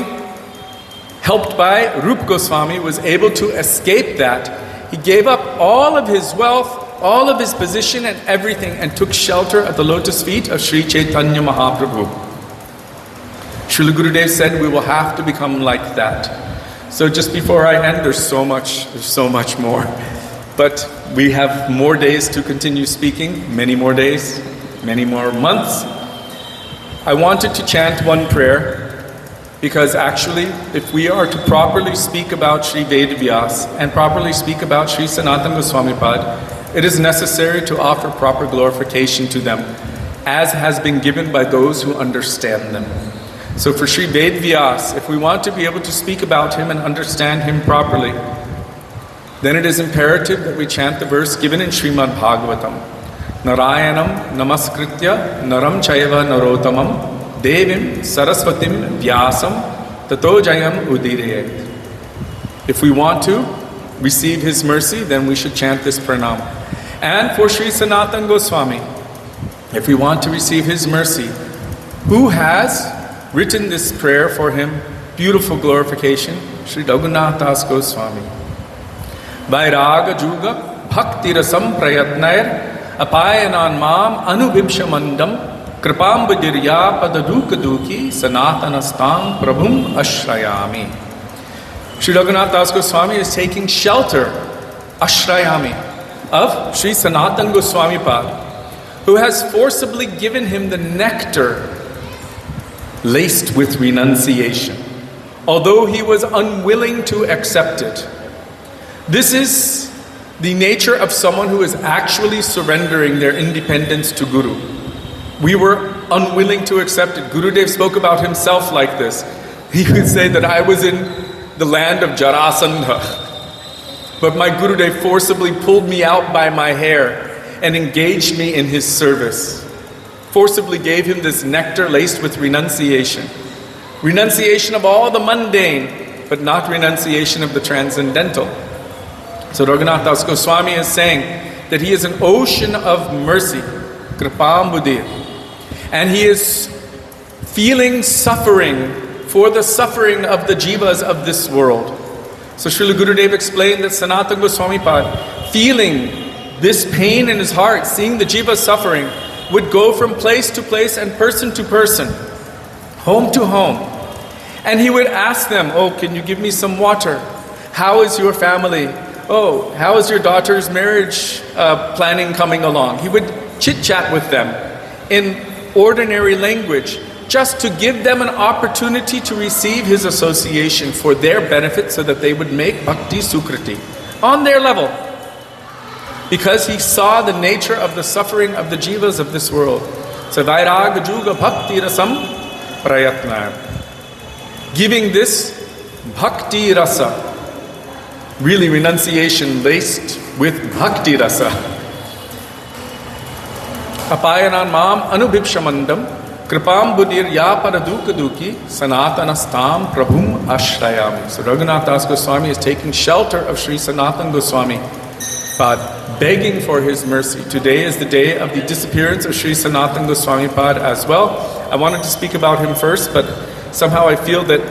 helped by Rup Goswami, was able to escape that. He gave up all of his wealth, all of his position and everything, and took shelter at the lotus feet of Sri Chaitanya Mahaprabhu. Srila Gurudev said we will have to become like that. So just before I end, there's so much more. But we have more days to continue speaking, many more days, many more months. I wanted to chant one prayer because actually, if we are to properly speak about Sri Ved Vyas and properly speak about Sri Sanatana Goswami Pad, it is necessary to offer proper glorification to them, as has been given by those who understand them. So for Sri Ved Vyas, if we want to be able to speak about him and understand him properly, then it is imperative that we chant the verse given in Srimad Bhagavatam. Narayanam namaskritya naram chaiva narotamam devim saraswatim vyasam tato jayam udirayet. If we want to receive his mercy, then we should chant this pranam. And for Sri Sanatana Goswami, if we want to receive his mercy, who has written this prayer for him beautiful glorification, Sri Raghunath Das Goswami. Vairaga Juga Bhakti Rasam Prayatnair Apayanan Mam Anubhipshamandam Kripambadirya Padadukaduki Sanatanastang Prabhum Ashrayami. Sri Raghunath Das Goswami is taking shelter, Ashrayami, of Sri Sanatan Goswami Pad, who has forcibly given him the nectar laced with renunciation, although he was unwilling to accept it. This is the nature of someone who is actually surrendering their independence to Guru. We were unwilling to accept it. Gurudev spoke about himself like this. He would say that I was in the land of Jarasandha, but my Gurudev forcibly pulled me out by my hair and engaged me in his service. Forcibly gave him this nectar laced with renunciation. Renunciation of all the mundane, but not renunciation of the transcendental. So Raghunath Das Goswami is saying that he is an ocean of mercy, Kripambudir, and he is feeling suffering for the suffering of the jivas of this world. So Srila Gurudev explained that Sanatana Goswami Pad, feeling this pain in his heart, seeing the jiva suffering, would go from place to place and person to person, home to home. And he would ask them, oh, can you give me some water? How is your family? Oh, how is your daughter's marriage planning coming along? He would chit-chat with them in ordinary language, just to give them an opportunity to receive his association for their benefit so that they would make bhakti sukriti on their level. Because he saw the nature of the suffering of the jivas of this world. So Vairaga Juga Bhakti Rasam Prayatna. Giving this Bhakti Rasa, really renunciation laced with Bhakti Rasa. Apayanan Mam Anubhipshamandam Kripam Budir Yaparadukaduki Sanatanastam Prabhum Ashrayami. So Raghunath Das Goswami is taking shelter of Sri Sanatan Goswami Pad, begging for his mercy. Today is the day of the disappearance of Sri Sanatan Goswami Pad as well. I wanted to speak about him first, but somehow I feel that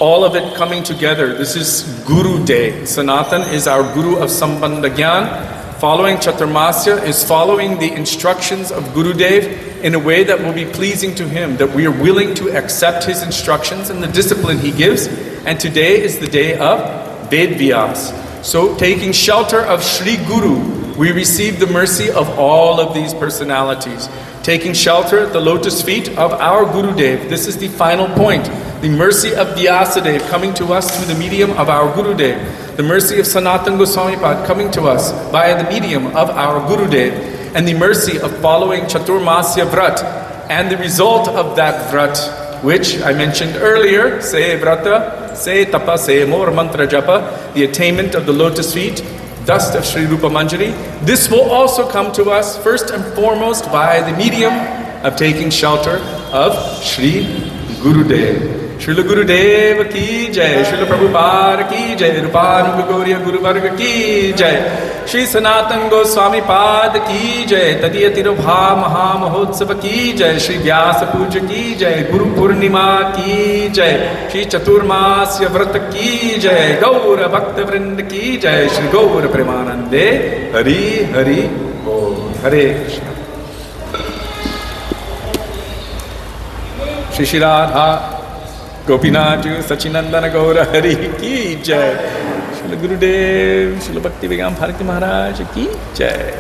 all of it coming together. This is Guru Day. Sanatan is our Guru of Sambandha Gyan. Following Chaturmasya is following the instructions of Gurudev in a way that will be pleasing to him, that we are willing to accept his instructions and the discipline he gives. And today is the day of Ved Vyas. So taking shelter of Sri Guru, we receive the mercy of all of these personalities. Taking shelter at the lotus feet of our Gurudev. This is the final point. The mercy of Vyasadeva coming to us through the medium of our Gurudev. The mercy of Sanatan Goswami Pad coming to us via the medium of our Gurudev. And the mercy of following Chaturmasya Vrat. And the result of that Vrat, which I mentioned earlier, Se Vrata, Se Tapa, Se Mor Mantra Japa, the attainment of the lotus feet, dust of Sri Rupa Manjari. This will also come to us first and foremost by the medium of taking shelter of Sri Gurudev. Srila Gurudev ki jai, Srila Prabhupada ki jai, Rupanuga Gauriya Guru Varga ki jai, Sri Sanatan Goswami Pad ki jai, Tadiyatiro Bha Maha Mahotsava ki jai, Sri Vyasa Puja ki jai, Guru Purnima ki jai, Sri Chaturmasya Vrata ki jai, Gaura Bhakta Vrinda ki jai, Sri Gaura Premanande, Hari Hari Bol, Hare Krishna. Shri Shri Radha Gopinath Sachinandana Gaura Hari ki jai. Srila Gurudev, Srila Bhakti Vigam Bharati Maharaj ki jai.